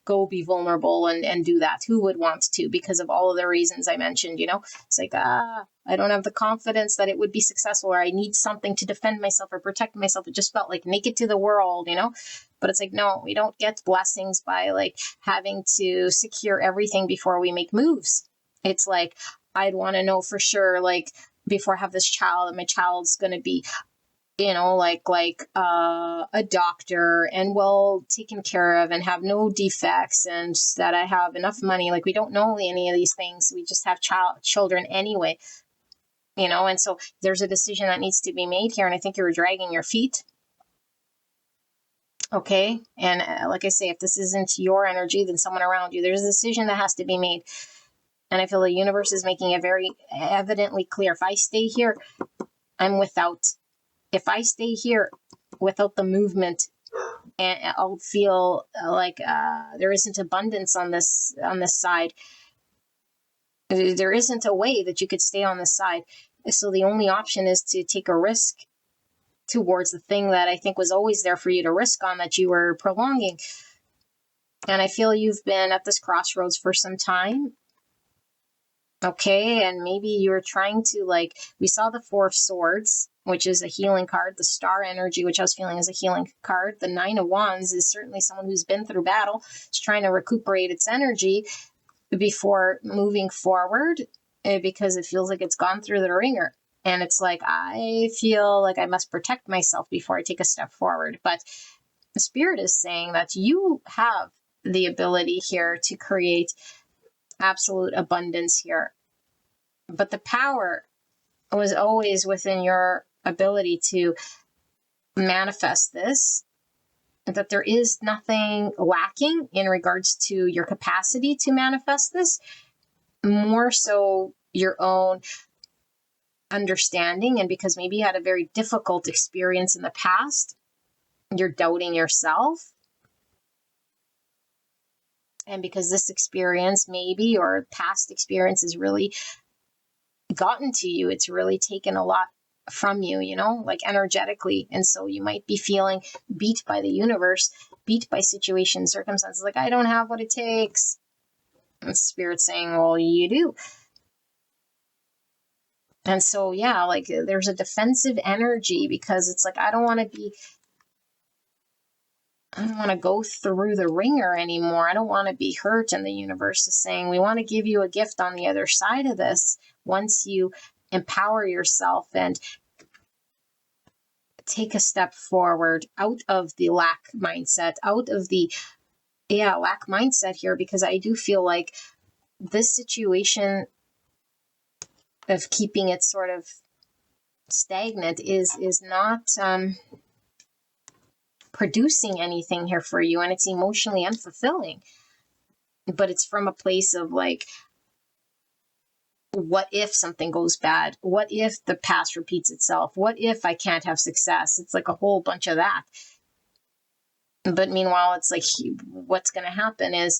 go be vulnerable and do that. Who would want to, because of all of the reasons I mentioned, It's like, I don't have the confidence that it would be successful, or I need something to defend myself or protect myself. It just felt like naked to the world, But it's like, no, we don't get blessings by like having to secure everything before we make moves. It's like, I'd want to know for sure, like, before I have this child, my child's going to be a doctor and well taken care of and have no defects, and that I have enough money. Like, we don't know any of these things. We just have children anyway, and so there's a decision that needs to be made here. And I think you're dragging your feet. Okay. And like I say, if this isn't your energy, then someone around you, there's a decision that has to be made. And I feel the universe is making it very evidently clear. If I stay here, I'm without. If I stay here without the movement, and I'll feel like there isn't abundance on this side. There isn't a way that you could stay on this side. So the only option is to take a risk towards the thing that I think was always there for you to risk on, that you were prolonging. And I feel you've been at this crossroads for some time. Okay, and maybe you're trying to, like, we saw the Four of Swords, which is a healing card. The Star energy, which I was feeling is a healing card. The Nine of Wands is certainly someone who's been through battle. It's trying to recuperate its energy before moving forward, because it feels like it's gone through the ringer. And it's like, I feel like I must protect myself before I take a step forward. But the Spirit is saying that you have the ability here to create absolute abundance here. But the power was always within your ability to manifest this, that there is nothing lacking in regards to your capacity to manifest this, more so your own understanding. And because maybe you had a very difficult experience in the past, you're doubting yourself. And because this experience maybe, or past experience, has really gotten to you, it's really taken a lot from you, you know, like energetically. And so you might be feeling beat by the universe, beat by situations, circumstances, like, I don't have what it takes. And Spirit's saying, well, you do. And so, yeah, like there's a defensive energy, because it's like, I don't want to go through the ringer anymore. I don't want to be hurt. And the universe is saying, we want to give you a gift on the other side of this. Once you empower yourself and take a step forward out of the lack mindset, out of the lack mindset here, because I do feel like this situation of keeping it sort of stagnant is not producing anything here for you, and it's emotionally unfulfilling. But it's from a place of like, what if something goes bad? What if the past repeats itself? What if I can't have success? It's like a whole bunch of that. But meanwhile, it's like, what's going to happen is,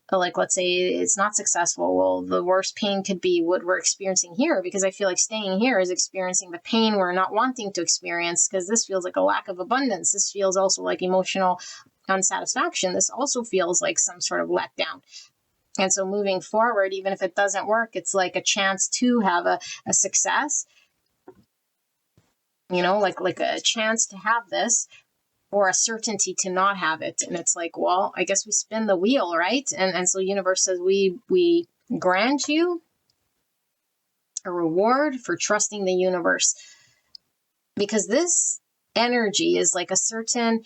like, let's say it's not successful. Well, the worst pain could be what we're experiencing here, because I feel like staying here is experiencing the pain we're not wanting to experience, because this feels like a lack of abundance. This feels also like emotional unsatisfaction. This also feels like some sort of letdown. And so moving forward, even if it doesn't work, it's like a chance to have a success, you know, like a chance to have this, or a certainty to not have it. And it's like, well, I guess we spin the wheel, right? And so the universe says, we grant you a reward for trusting the universe, because this energy is like a certain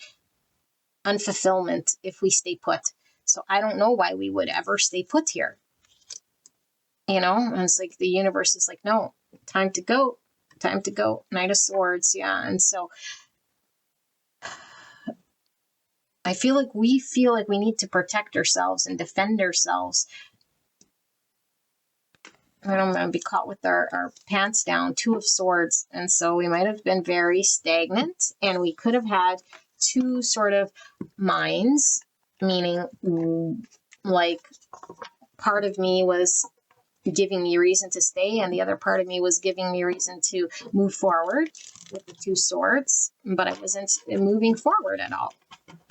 unfulfillment if we stay put. So I don't know why we would ever stay put here, you know? And it's like the universe is like, no, time to go, time to go. Knight of Swords. Yeah. And so I feel like we need to protect ourselves and defend ourselves. I don't want to be caught with our pants down. Two of Swords. And so we might have been very stagnant, and we could have had two sort of minds, meaning like part of me was giving me reason to stay, and the other part of me was giving me reason to move forward with the Two Swords, but I wasn't moving forward at all.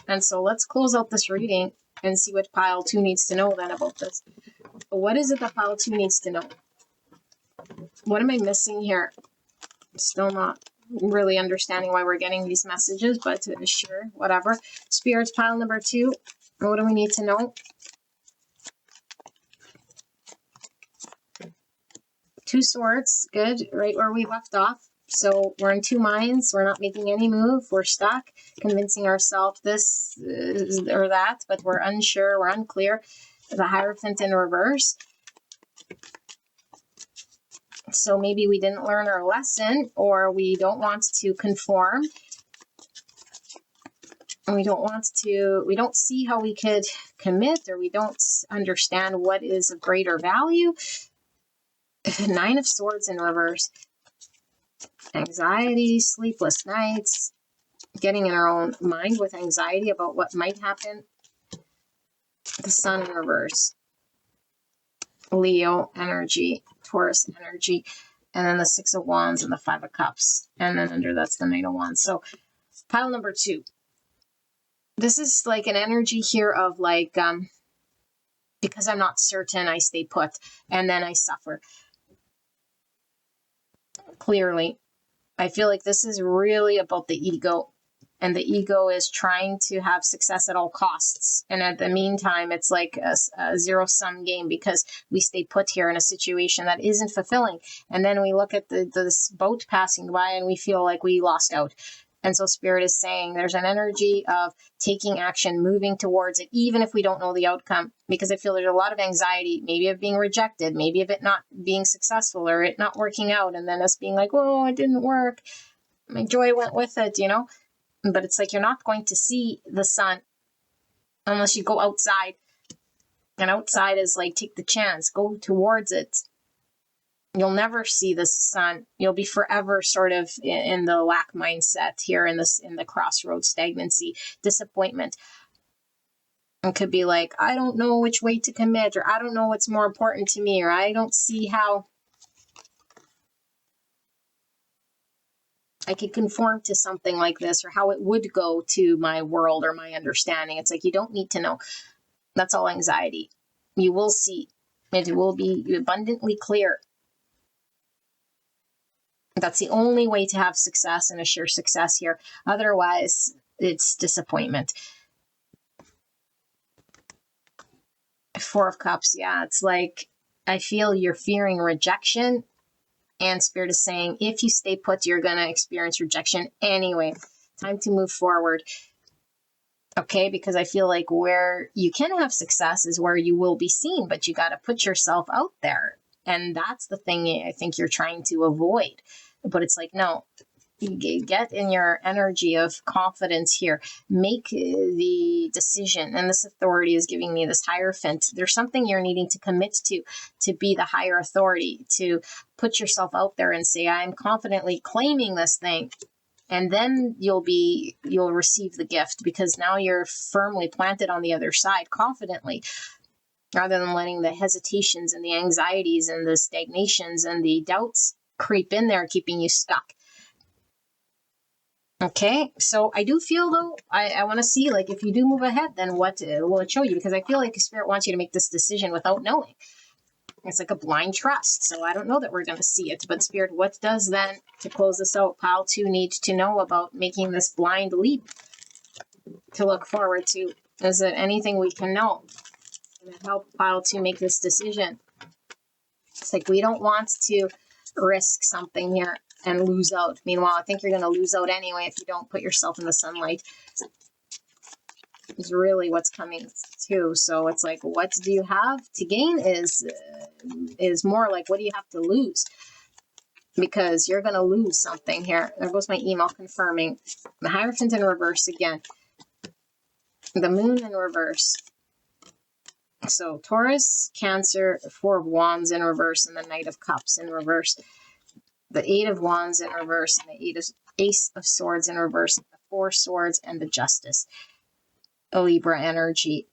And so let's close out this reading and see what pile 2 needs to know then about this. What is it that pile 2 needs to know? What am I missing here? Still not really understanding why we're getting these messages, but sure, whatever. Spirits, pile number 2. What do we need to know? Two Swords, good, right where we left off. So we're in two minds. We're not making any move. We're stuck, convincing ourselves this or that, but we're unsure. We're unclear. The Hierophant in reverse. So maybe we didn't learn our lesson, or we don't want to conform. And we don't see how we could commit, or we don't understand what is of greater value. Nine of Swords in reverse. Anxiety, sleepless nights, getting in our own mind with anxiety about what might happen. The Sun in reverse. Leo energy, Taurus energy, and then the Six of Wands and the Five of Cups. And then under that's the Knight of Wands. So pile number 2. This is like an energy here of like, because I'm not certain, I stay put, and then I suffer. Clearly, I feel like this is really about the ego. And the ego is trying to have success at all costs. And at the meantime, it's like a zero-sum game because we stay put here in a situation that isn't fulfilling. And then we look at this boat passing by and we feel like we lost out. And so Spirit is saying there's an energy of taking action, moving towards it, even if we don't know the outcome, because I feel there's a lot of anxiety, maybe of being rejected, maybe of it not being successful or it not working out. And then us being like, oh, it didn't work. My joy went with it, you know? But it's like you're not going to see the sun unless you go outside. And outside is like, take the chance, go towards it. You'll never see the sun. You'll be forever sort of in the lack mindset here in the crossroads, stagnancy, disappointment. It could be like, I don't know which way to commit, or I don't know what's more important to me, or I don't see how I could conform to something like this, or how it would go to my world or my understanding. It's like, you don't need to know. That's all anxiety. You will see. It will be abundantly clear. That's the only way to have success and assure success here. Otherwise, it's disappointment. Four of Cups. Yeah, it's like, I feel you're fearing rejection. And Spirit is saying, if you stay put, you're going to experience rejection anyway. Time to move forward. Okay, because I feel like where you can have success is where you will be seen, but you got to put yourself out there. And that's the thing I think you're trying to avoid. But it's like, no, get in your energy of confidence here. Make the decision. And this authority is giving me this Hierophant. There's something you're needing to commit to be the higher authority, to put yourself out there and say, I'm confidently claiming this thing. And then you'll receive the gift, because now you're firmly planted on the other side, confidently, rather than letting the hesitations and the anxieties and the stagnations and the doubts creep in there, keeping you stuck. Okay, so I do feel, though, I want to see, like, if you do move ahead, then what will it show you? Because I feel like the Spirit wants you to make this decision without knowing. It's like a blind trust. So I don't know that we're going to see it. But Spirit, what does then, to close this out, Pile 2 need to know about making this blind leap to look forward to? Is it anything we can know to help Pile 2 make this decision? It's like, we don't want to risk something here and lose out. Meanwhile, I think you're going to lose out anyway if you don't put yourself in the sunlight. Is really what's coming too. So it's like, what do you have to gain is more like, what do you have to lose? Because you're going to lose something here. There goes my email confirming. The Hierophant in reverse again. The Moon in reverse. So Taurus, Cancer, Four of Wands in reverse, and the Knight of Cups in reverse. The Eight of Wands in reverse, and the Ace of Swords in reverse, the Four Swords, and the Justice. A Libra energy.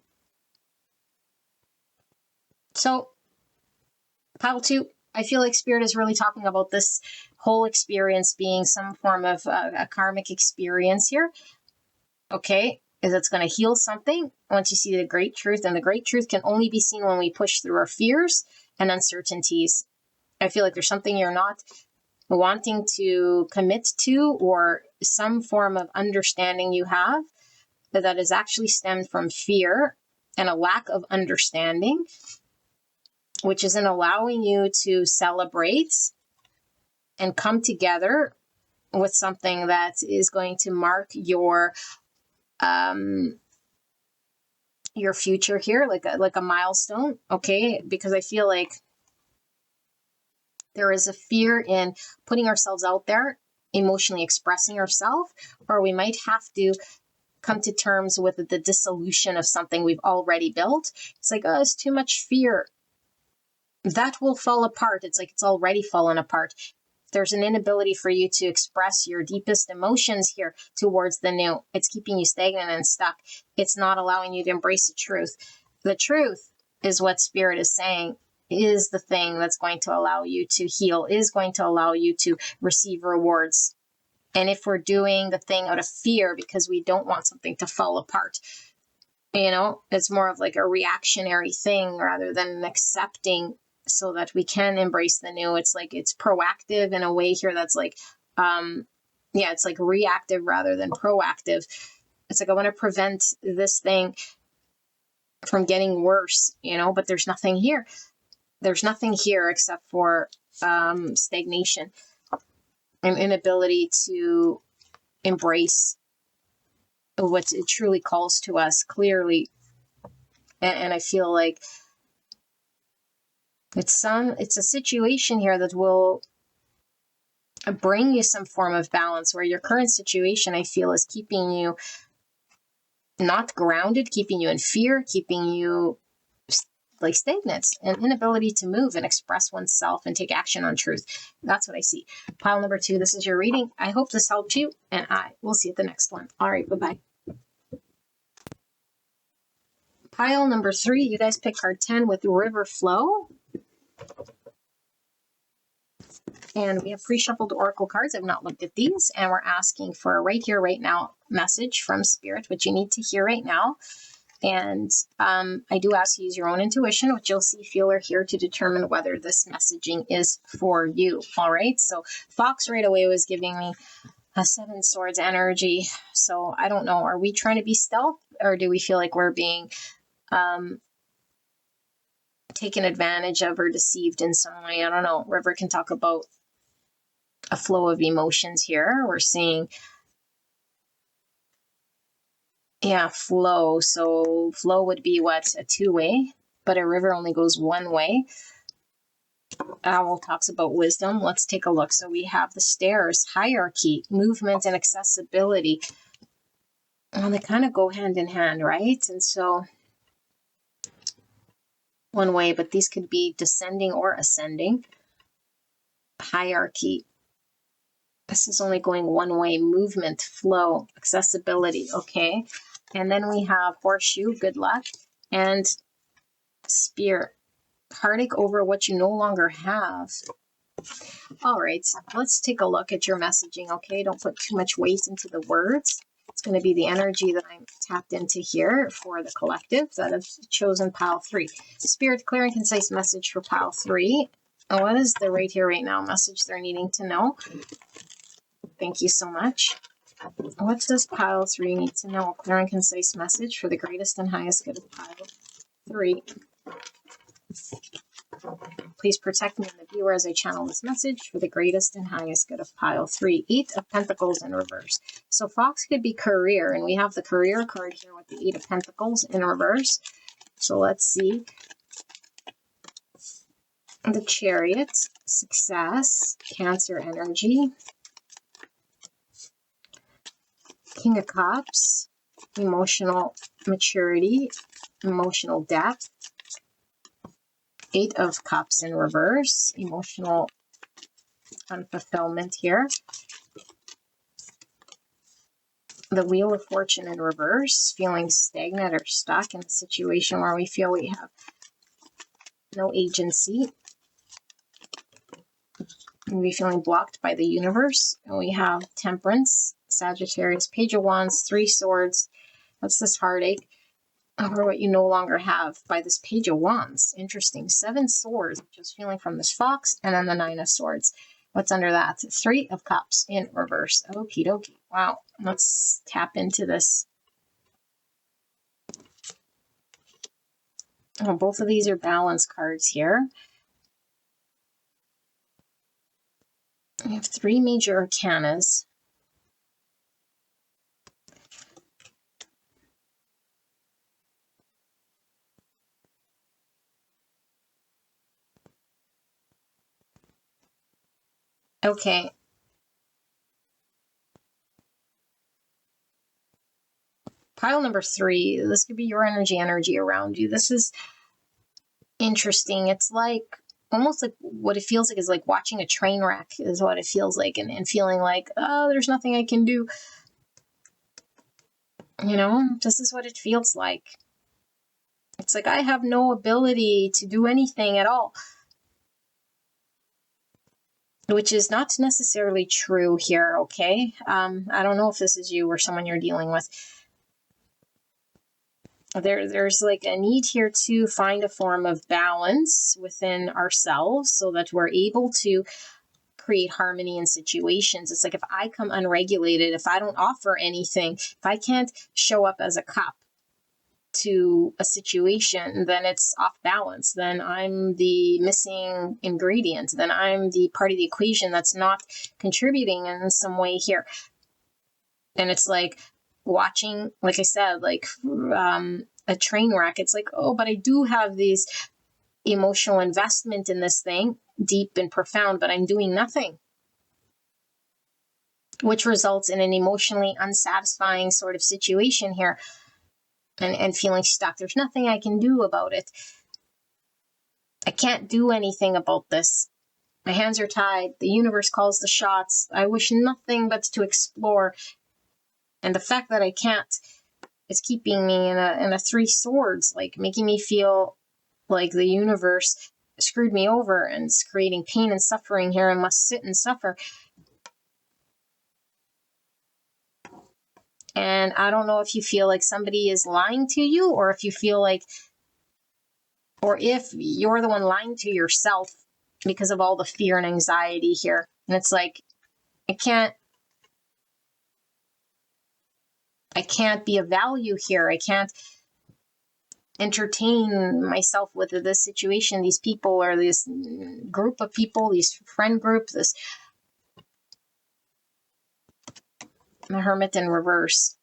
So, Pile 2, I feel like Spirit is really talking about this whole experience being some form of a karmic experience here. Okay, is it's going to heal something once you see the great truth, and the great truth can only be seen when we push through our fears and uncertainties. I feel like there's something you're not wanting to commit to, or some form of understanding you have that is actually stemmed from fear and a lack of understanding, which isn't allowing you to celebrate and come together with something that is going to mark your future here, like a milestone. Okay, because I feel like there is a fear in putting ourselves out there, emotionally expressing ourselves, or we might have to come to terms with the dissolution of something we've already built. It's like, oh, it's too much fear. That will fall apart. It's like it's already fallen apart. There's an inability for you to express your deepest emotions here towards the new. It's keeping you stagnant and stuck. It's not allowing you to embrace the truth. The truth is what Spirit is saying is the thing that's going to allow you to heal, is going to allow you to receive rewards. And if we're doing the thing out of fear because we don't want something to fall apart, it's more of like a reactionary thing rather than an accepting, so that we can embrace the new. It's like, it's proactive in a way here that's like, yeah, it's like reactive rather than proactive. It's like, I want to prevent this thing from getting worse, you know, but there's nothing here. There's nothing here except for stagnation and inability to embrace what it truly calls to us clearly. And I feel like it's a situation here that will bring you some form of balance, where your current situation, I feel, is keeping you not grounded, keeping you in fear, keeping you like stagnant, and inability to move and express oneself and take action on truth. That's what I see. Pile number 2, this is your reading. I hope this helped you, and I will see you at the next one. All right, bye-bye. Pile number 3, you guys pick card 10 with River Flow. And we have pre-shuffled oracle cards. I've not looked at these. And we're asking for a right here, right now message from Spirit, which you need to hear right now. And I do ask you to use your own intuition, which you'll see, feel, or hear to determine whether this messaging is for you. All right. So Fox right away was giving me a 7 swords energy. So I don't know. Are we trying to be stealth, or do we feel like we're being taken advantage of or deceived in some way? I don't know. River can talk about a flow of emotions here. We're seeing, yeah, flow. So flow would be what? A 2-way, but a river only goes 1 way. Owl talks about wisdom. Let's take a look. So we have the stairs, hierarchy, movement, and accessibility. And they kind of go hand in hand, right? And so 1 way, but these could be descending or ascending. Hierarchy. This is only going 1 way. Movement, flow, accessibility. Okay. And then we have horseshoe, good luck, and spear, heartache over what you no longer have. All right, let's take a look at your messaging, okay? Don't put too much weight into the words. It's going to be the energy that I'm tapped into here for the collective that have chosen pile 3. Spirit, clear and concise message for pile 3. What is the right here, right now message they're needing to know? Thank you so much. What does pile 3 need to know? Clear and concise message for the greatest and highest good of pile 3. Please protect me and the viewer as I channel this message for the greatest and highest good of pile 3. 8 of Pentacles in reverse. So Fox could be career, and we have the career card here with the 8 of Pentacles in reverse. So let's see. The Chariot, success, Cancer energy. King of Cups, emotional maturity, emotional depth. 8 of Cups in reverse, emotional unfulfillment here. The Wheel of Fortune in reverse, feeling stagnant or stuck in a situation where we feel we have no agency. Maybe feeling blocked by the universe. And we have Temperance, Sagittarius, Page of Wands, 3 Swords. That's this heartache over what you no longer have by this Page of Wands. Interesting. 7 Swords, just feeling from this Fox, and then the 9 of Swords. What's under that? 3 of Cups in reverse. Okie dokie. Wow. Let's tap into this. Oh, both of these are balance cards here. We have 3 major arcanas. Okay. Pile number 3, this could be your energy around you. This is interesting. It's like, almost like what it feels like is like watching a train wreck is what it feels like, and feeling like, oh, there's nothing I can do. You know, this is what it feels like. It's like I have no ability to do anything at all. Which is not necessarily true here, okay? I don't know if this is you or someone you're dealing with. There's like a need here to find a form of balance within ourselves so that we're able to create harmony in situations. It's like if I come unregulated, if I don't offer anything, if I can't show up as a cup to a situation, then it's off balance. Then I'm the missing ingredient. Then I'm the part of the equation that's not contributing in some way here. And it's like watching, like I said, like a train wreck. It's like, oh, but I do have these emotional investment in this thing, deep and profound, but I'm doing nothing, which results in an emotionally unsatisfying sort of situation here, and feeling stuck. There's nothing I can do about it. I can't do anything about this. My hands are tied. The universe calls the shots. I wish nothing but to explore. And the fact that I can't is keeping me in a three swords, like making me feel like the universe screwed me over and it's creating pain and suffering here and must sit and suffer. And I don't know if you feel like somebody is lying to you, or if you feel like, or if you're the one lying to yourself because of all the fear and anxiety here. And it's like, I can't be of value here. I can't entertain myself with this situation, these people, or this group of people, these friend group, this the Hermit in reverse.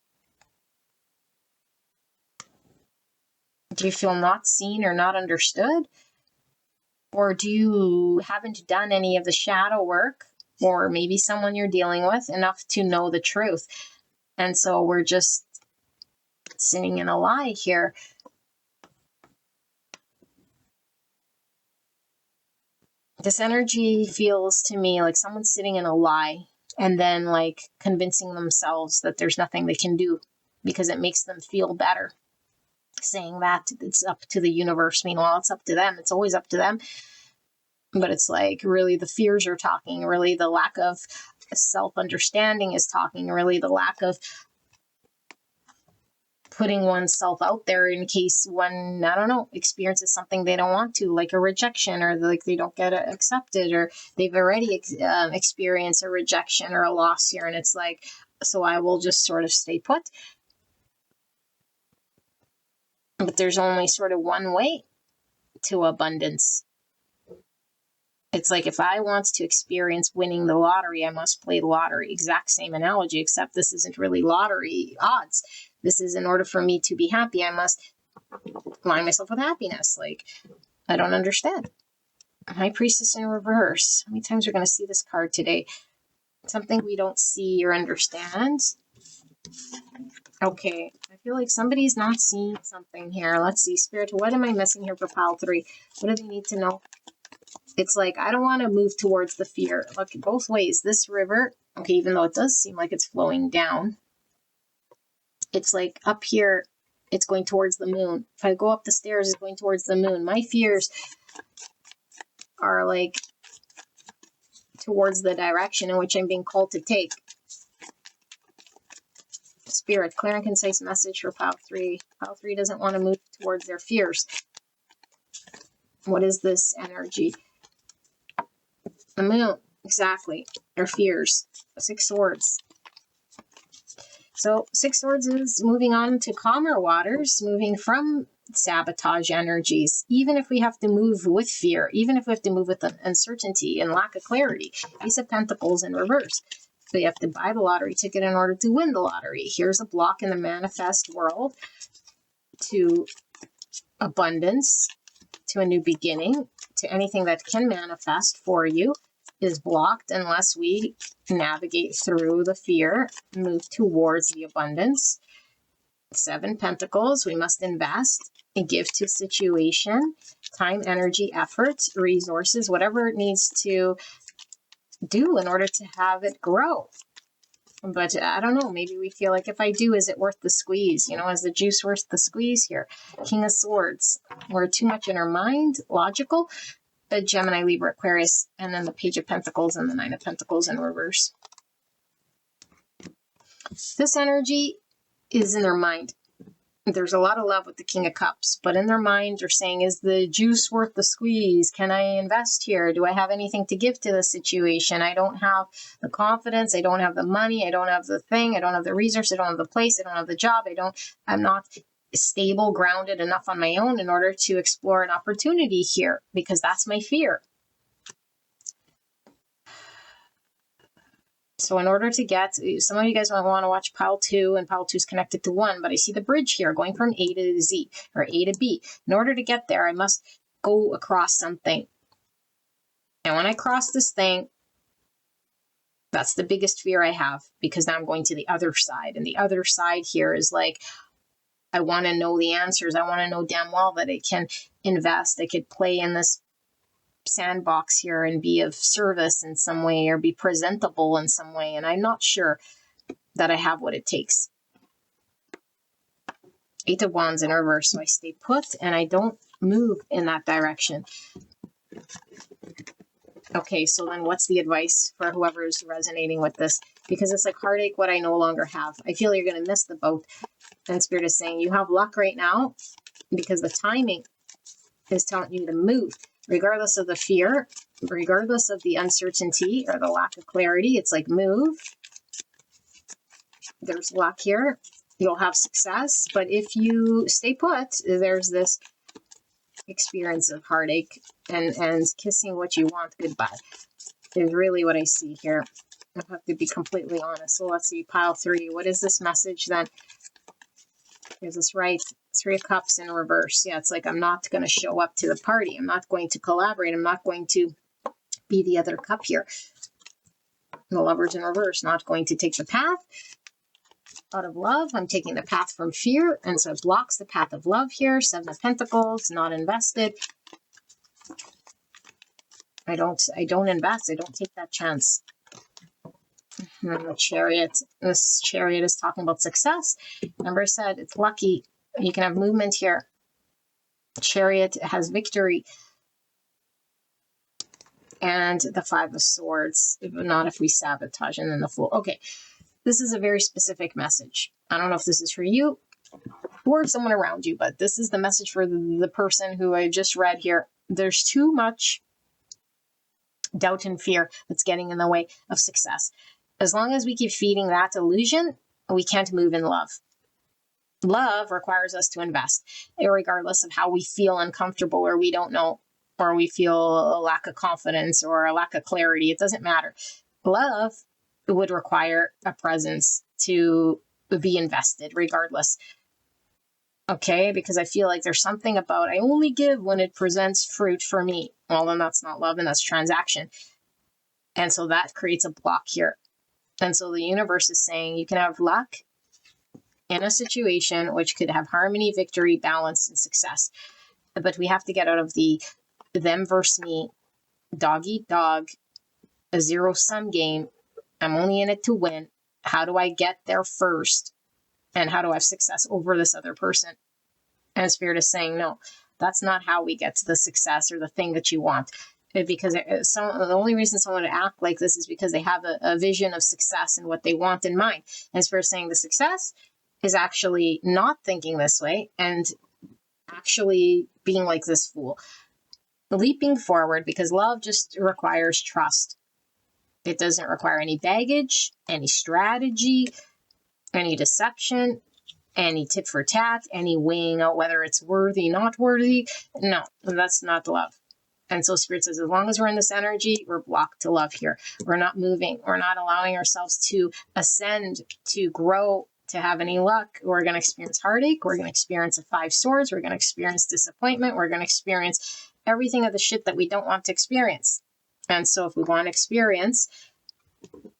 Do you feel not seen or not understood? Or do you haven't done any of the shadow work, or maybe someone you're dealing with, enough to know the truth? And so we're just sitting in a lie here. This energy feels to me like someone's sitting in a lie and then like convincing themselves that there's nothing they can do because it makes them feel better. Saying that it's up to the universe. Meanwhile, it's up to them. It's always up to them. But it's like really the fears are talking. Really the lack of self-understanding is talking. Really the lack of putting oneself out there in case one, I don't know, experiences something they don't want to, like a rejection, or like they don't get accepted, or they've already experienced a rejection or a loss here. And it's like, so I will just sort of stay put. But there's only sort of one way to abundance. It's like if I want to experience winning the lottery, I must play the lottery. Exact same analogy, except this isn't really lottery odds. This is in order for me to be happy, I must align myself with happiness. Like, I don't understand. High Priestess in reverse. How many times are we going to see this card today? Something we don't see or understand. Okay, I feel like somebody's not seeing something here. Let's see, Spirit, what am I missing here for pile 3? What do they need to know? It's like, I don't want to move towards the fear. Look, both ways. This river, okay, even though it does seem like it's flowing down, it's like up here, it's going towards the moon. If I go up the stairs, it's going towards the moon. My fears are like towards the direction in which I'm being called to take. Spirit, clear and concise message for pile 3. Pile 3 doesn't want to move towards their fears. What is this energy? The moon, exactly. Their fears. 6 swords. So 6 swords is moving on to calmer waters, moving from sabotage energies, even if we have to move with fear, even if we have to move with uncertainty and lack of clarity. Ace of Pentacles in reverse. So you have to buy the lottery ticket in order to win the lottery. Here's a block in the manifest world to abundance, to a new beginning, to anything that can manifest for you is blocked unless we navigate through the fear, move towards the abundance. 7 Pentacles, we must invest and give to situation, time, energy, effort, resources, whatever it needs to do in order to have it grow. But I don't know, maybe we feel like if I do, is it worth the squeeze? You know, is the juice worth the squeeze here? King of Swords, we're too much in our mind, logical. A Gemini, Libra, Aquarius, and then the Page of Pentacles and the 9 of Pentacles in reverse. This energy is in their mind. There's a lot of love with the King of Cups, but in their mind they're saying, is the juice worth the squeeze? Can I invest here? Do I have anything to give to this situation? I don't have the confidence. I don't have the money. I don't have the thing. I don't have the resource. I don't have the place. I don't have the job. I'm not stable, grounded enough on my own in order to explore an opportunity here, because that's my fear. So in order to get, some of you guys might want to watch pile 2, and pile 2 is connected to 1, but I see the bridge here going from A to Z, or A to B. In order to get there, I must go across something. And when I cross this thing, that's the biggest fear I have, because now I'm going to the other side. And the other side here is like, I want to know the answers. I want to know damn well that I can invest. I could play in this sandbox here and be of service in some way, or be presentable in some way, and I'm not sure that I have what it takes. 8 of Wands in reverse, so I stay put and I don't move in that direction. Okay, so then what's the advice for whoever is resonating with this? Because it's like heartache, what I no longer have. I feel you're going to miss the boat. And Spirit is saying you have luck right now, because the timing is telling you to move. Regardless of the fear, regardless of the uncertainty or the lack of clarity, it's like move. There's luck here. You'll have success. But if you stay put, there's this experience of heartache and kissing what you want goodbye is really what I see here. I have to be completely honest. So let's see, pile 3. What is this message then? Is this right? 3 of Cups in reverse. Yeah, it's like I'm not going to show up to the party. I'm not going to collaborate. I'm not going to be the other cup here. The Lovers in reverse, not going to take the path out of love. I'm taking the path from fear, and so it blocks the path of love here. 7 of Pentacles, not invested. I don't invest. I don't take that chance. And the Chariot. This Chariot is talking about success. Remember I said it's lucky. You can have movement here. Chariot has victory. And the 5 of Swords, not if we sabotage, and then the Fool. Okay, this is a very specific message. I don't know if this is for you or someone around you, but this is the message for the person who I just read here. There's too much doubt and fear that's getting in the way of success. As long as we keep feeding that illusion, we can't move in love. Love requires us to invest, regardless of how we feel uncomfortable, or we don't know, or we feel a lack of confidence or a lack of clarity. It doesn't matter. Love would require a presence to be invested regardless. Okay, because I feel like there's something about I only give when it presents fruit for me. Well, then that's not love, and that's transaction. And so that creates a block here. And so the universe is saying you can have luck in a situation which could have harmony, victory, balance, and success. But we have to get out of the them versus me, dog eat dog, a zero-sum game. I'm only in it to win. How do I get there first? And how do I have success over this other person? And Spirit is saying, no, that's not how we get to the success or the thing that you want. Because the only reason someone would act like this is because they have a vision of success and what they want in mind. And Spirit is saying the success is actually not thinking this way and actually being like this fool. Leaping forward, because love just requires trust. It doesn't require any baggage, any strategy, any deception, any tit for tat, any weighing out whether it's worthy, not worthy. No, that's not love. And so Spirit says, as long as we're in this energy, we're blocked to love here. We're not moving. We're not allowing ourselves to ascend, to grow, to have any luck. We're going to experience heartache. We're going to experience a 5 swords. We're going to experience disappointment. We're going to experience everything of the shit that we don't want to experience. And so if we want to experience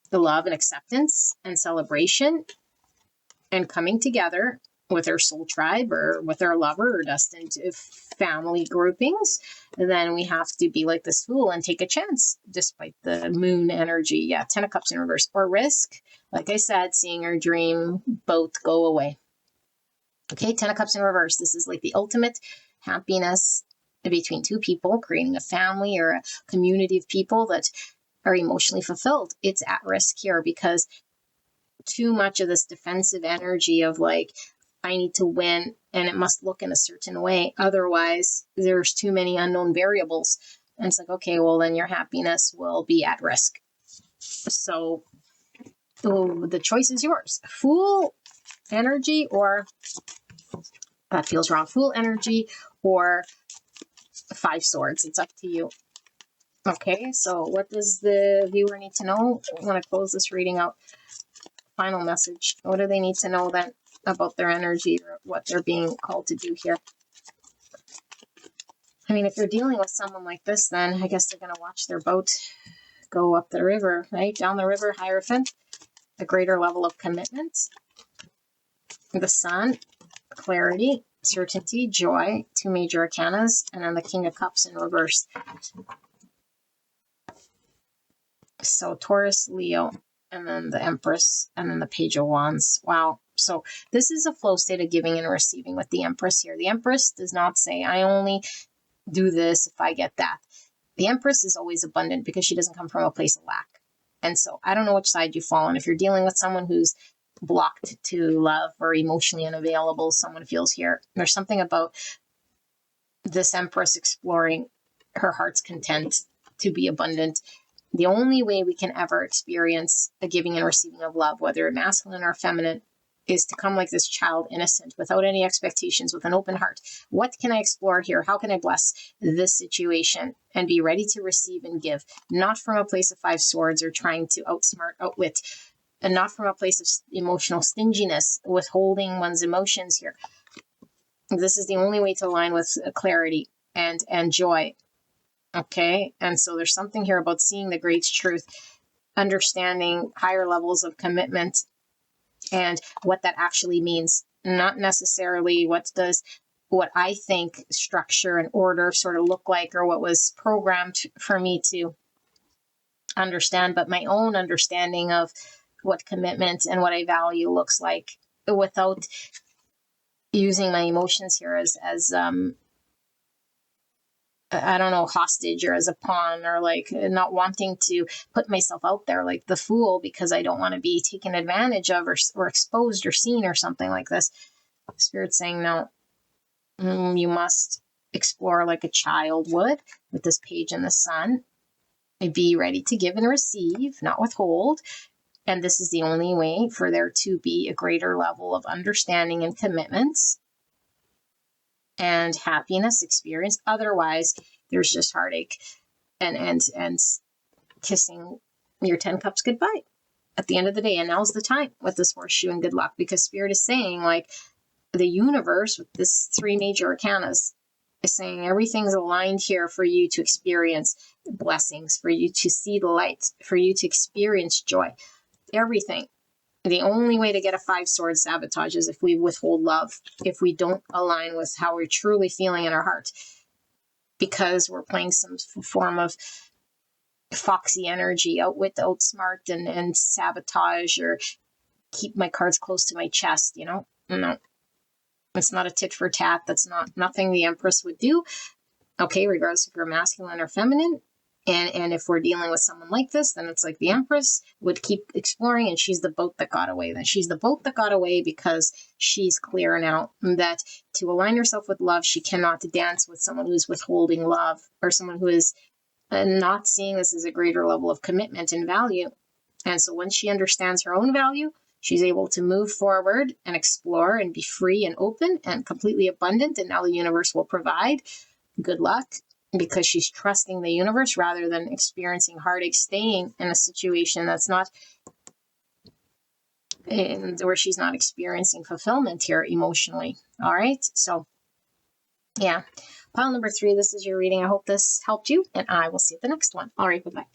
the love and acceptance and celebration and coming together with our soul tribe or with our lover or destined family groupings, then we have to be like this fool and take a chance despite the moon energy. Yeah, 10 of Cups in reverse. Or risk, like I said, seeing our dream boat go away. Okay, 10 of Cups in reverse. This is like the ultimate happiness between two people, creating a family or a community of people that are emotionally fulfilled. It's at risk here because too much of this defensive energy of like, I need to win, and it must look in a certain way. Otherwise, there's too many unknown variables. And it's like, okay, well, then your happiness will be at risk. So the choice is yours. Fool energy, or that feels wrong. Fool energy or 5 swords. It's up to you. Okay, so what does the viewer need to know? I want to close this reading out. Final message. What do they need to know then about their energy, or what they're being called to do here? I mean, if you're dealing with someone like this, then I guess they're going to watch their boat go up the river, right? Down the river, Hierophant, a greater level of commitment. The Sun, clarity, certainty, joy, 2 major arcanas, and then the King of Cups in reverse. So Taurus, Leo, and then the Empress, and then the Page of Wands. Wow. So this is a flow state of giving and receiving with the Empress here. The Empress does not say, I only do this if I get that. The Empress is always abundant because she doesn't come from a place of lack. And so I don't know which side you fall on. If you're dealing with someone who's blocked to love or emotionally unavailable, someone feels here, there's something about this Empress exploring her heart's content to be abundant. The only way we can ever experience a giving and receiving of love, whether masculine or feminine, is to come like this child, innocent, without any expectations, with an open heart. What can I explore here? How can I bless this situation and be ready to receive and give? Not from a place of 5 swords or trying to outsmart, outwit, and not from a place of emotional stinginess, withholding one's emotions here. This is the only way to align with clarity and joy. Okay, and so there's something here about seeing the great truth, understanding higher levels of commitment and what that actually means. Not necessarily what I think structure and order sort of look like, or what was programmed for me to understand, but my own understanding of what commitment and what I value looks like, without using my emotions here as I don't know, hostage, or as a pawn, or like not wanting to put myself out there like the fool because I don't want to be taken advantage of or exposed or seen or something like this. Spirit's saying, no, you must explore like a child would with this Page and the Sun. Be ready to give and receive, not withhold. And this is the only way for there to be a greater level of understanding and commitments and happiness experience. Otherwise, there's just heartache and kissing your 10 cups goodbye at the end of the day. And now's the time with this horseshoe and good luck, because Spirit is saying, like, the universe with this 3 major arcanas is saying everything's aligned here for you to experience blessings, for you to see the light, for you to experience joy. Everything. The only way to get a 5 sword sabotage is if we withhold love, if we don't align with how we're truly feeling in our heart, because we're playing some form of foxy energy, outwit, outsmart, and sabotage, or keep my cards close to my chest, you know? No. It's not a tit for tat. That's nothing the Empress would do. Okay, regardless if you're masculine or feminine. And if we're dealing with someone like this, then it's like the Empress would keep exploring, and she's the boat that got away. Then she's the boat that got away because she's clear now that to align herself with love, she cannot dance with someone who's withholding love, or someone who is not seeing this as a greater level of commitment and value. And so when she understands her own value, she's able to move forward and explore and be free and open and completely abundant. And now the universe will provide. Good luck. Because she's trusting the universe rather than experiencing heartache, staying in a situation that's not, where she's not experiencing fulfillment here emotionally. All right. So, yeah. Pile number 3, this is your reading. I hope this helped you, and I will see you at the next one. All right. Bye-bye.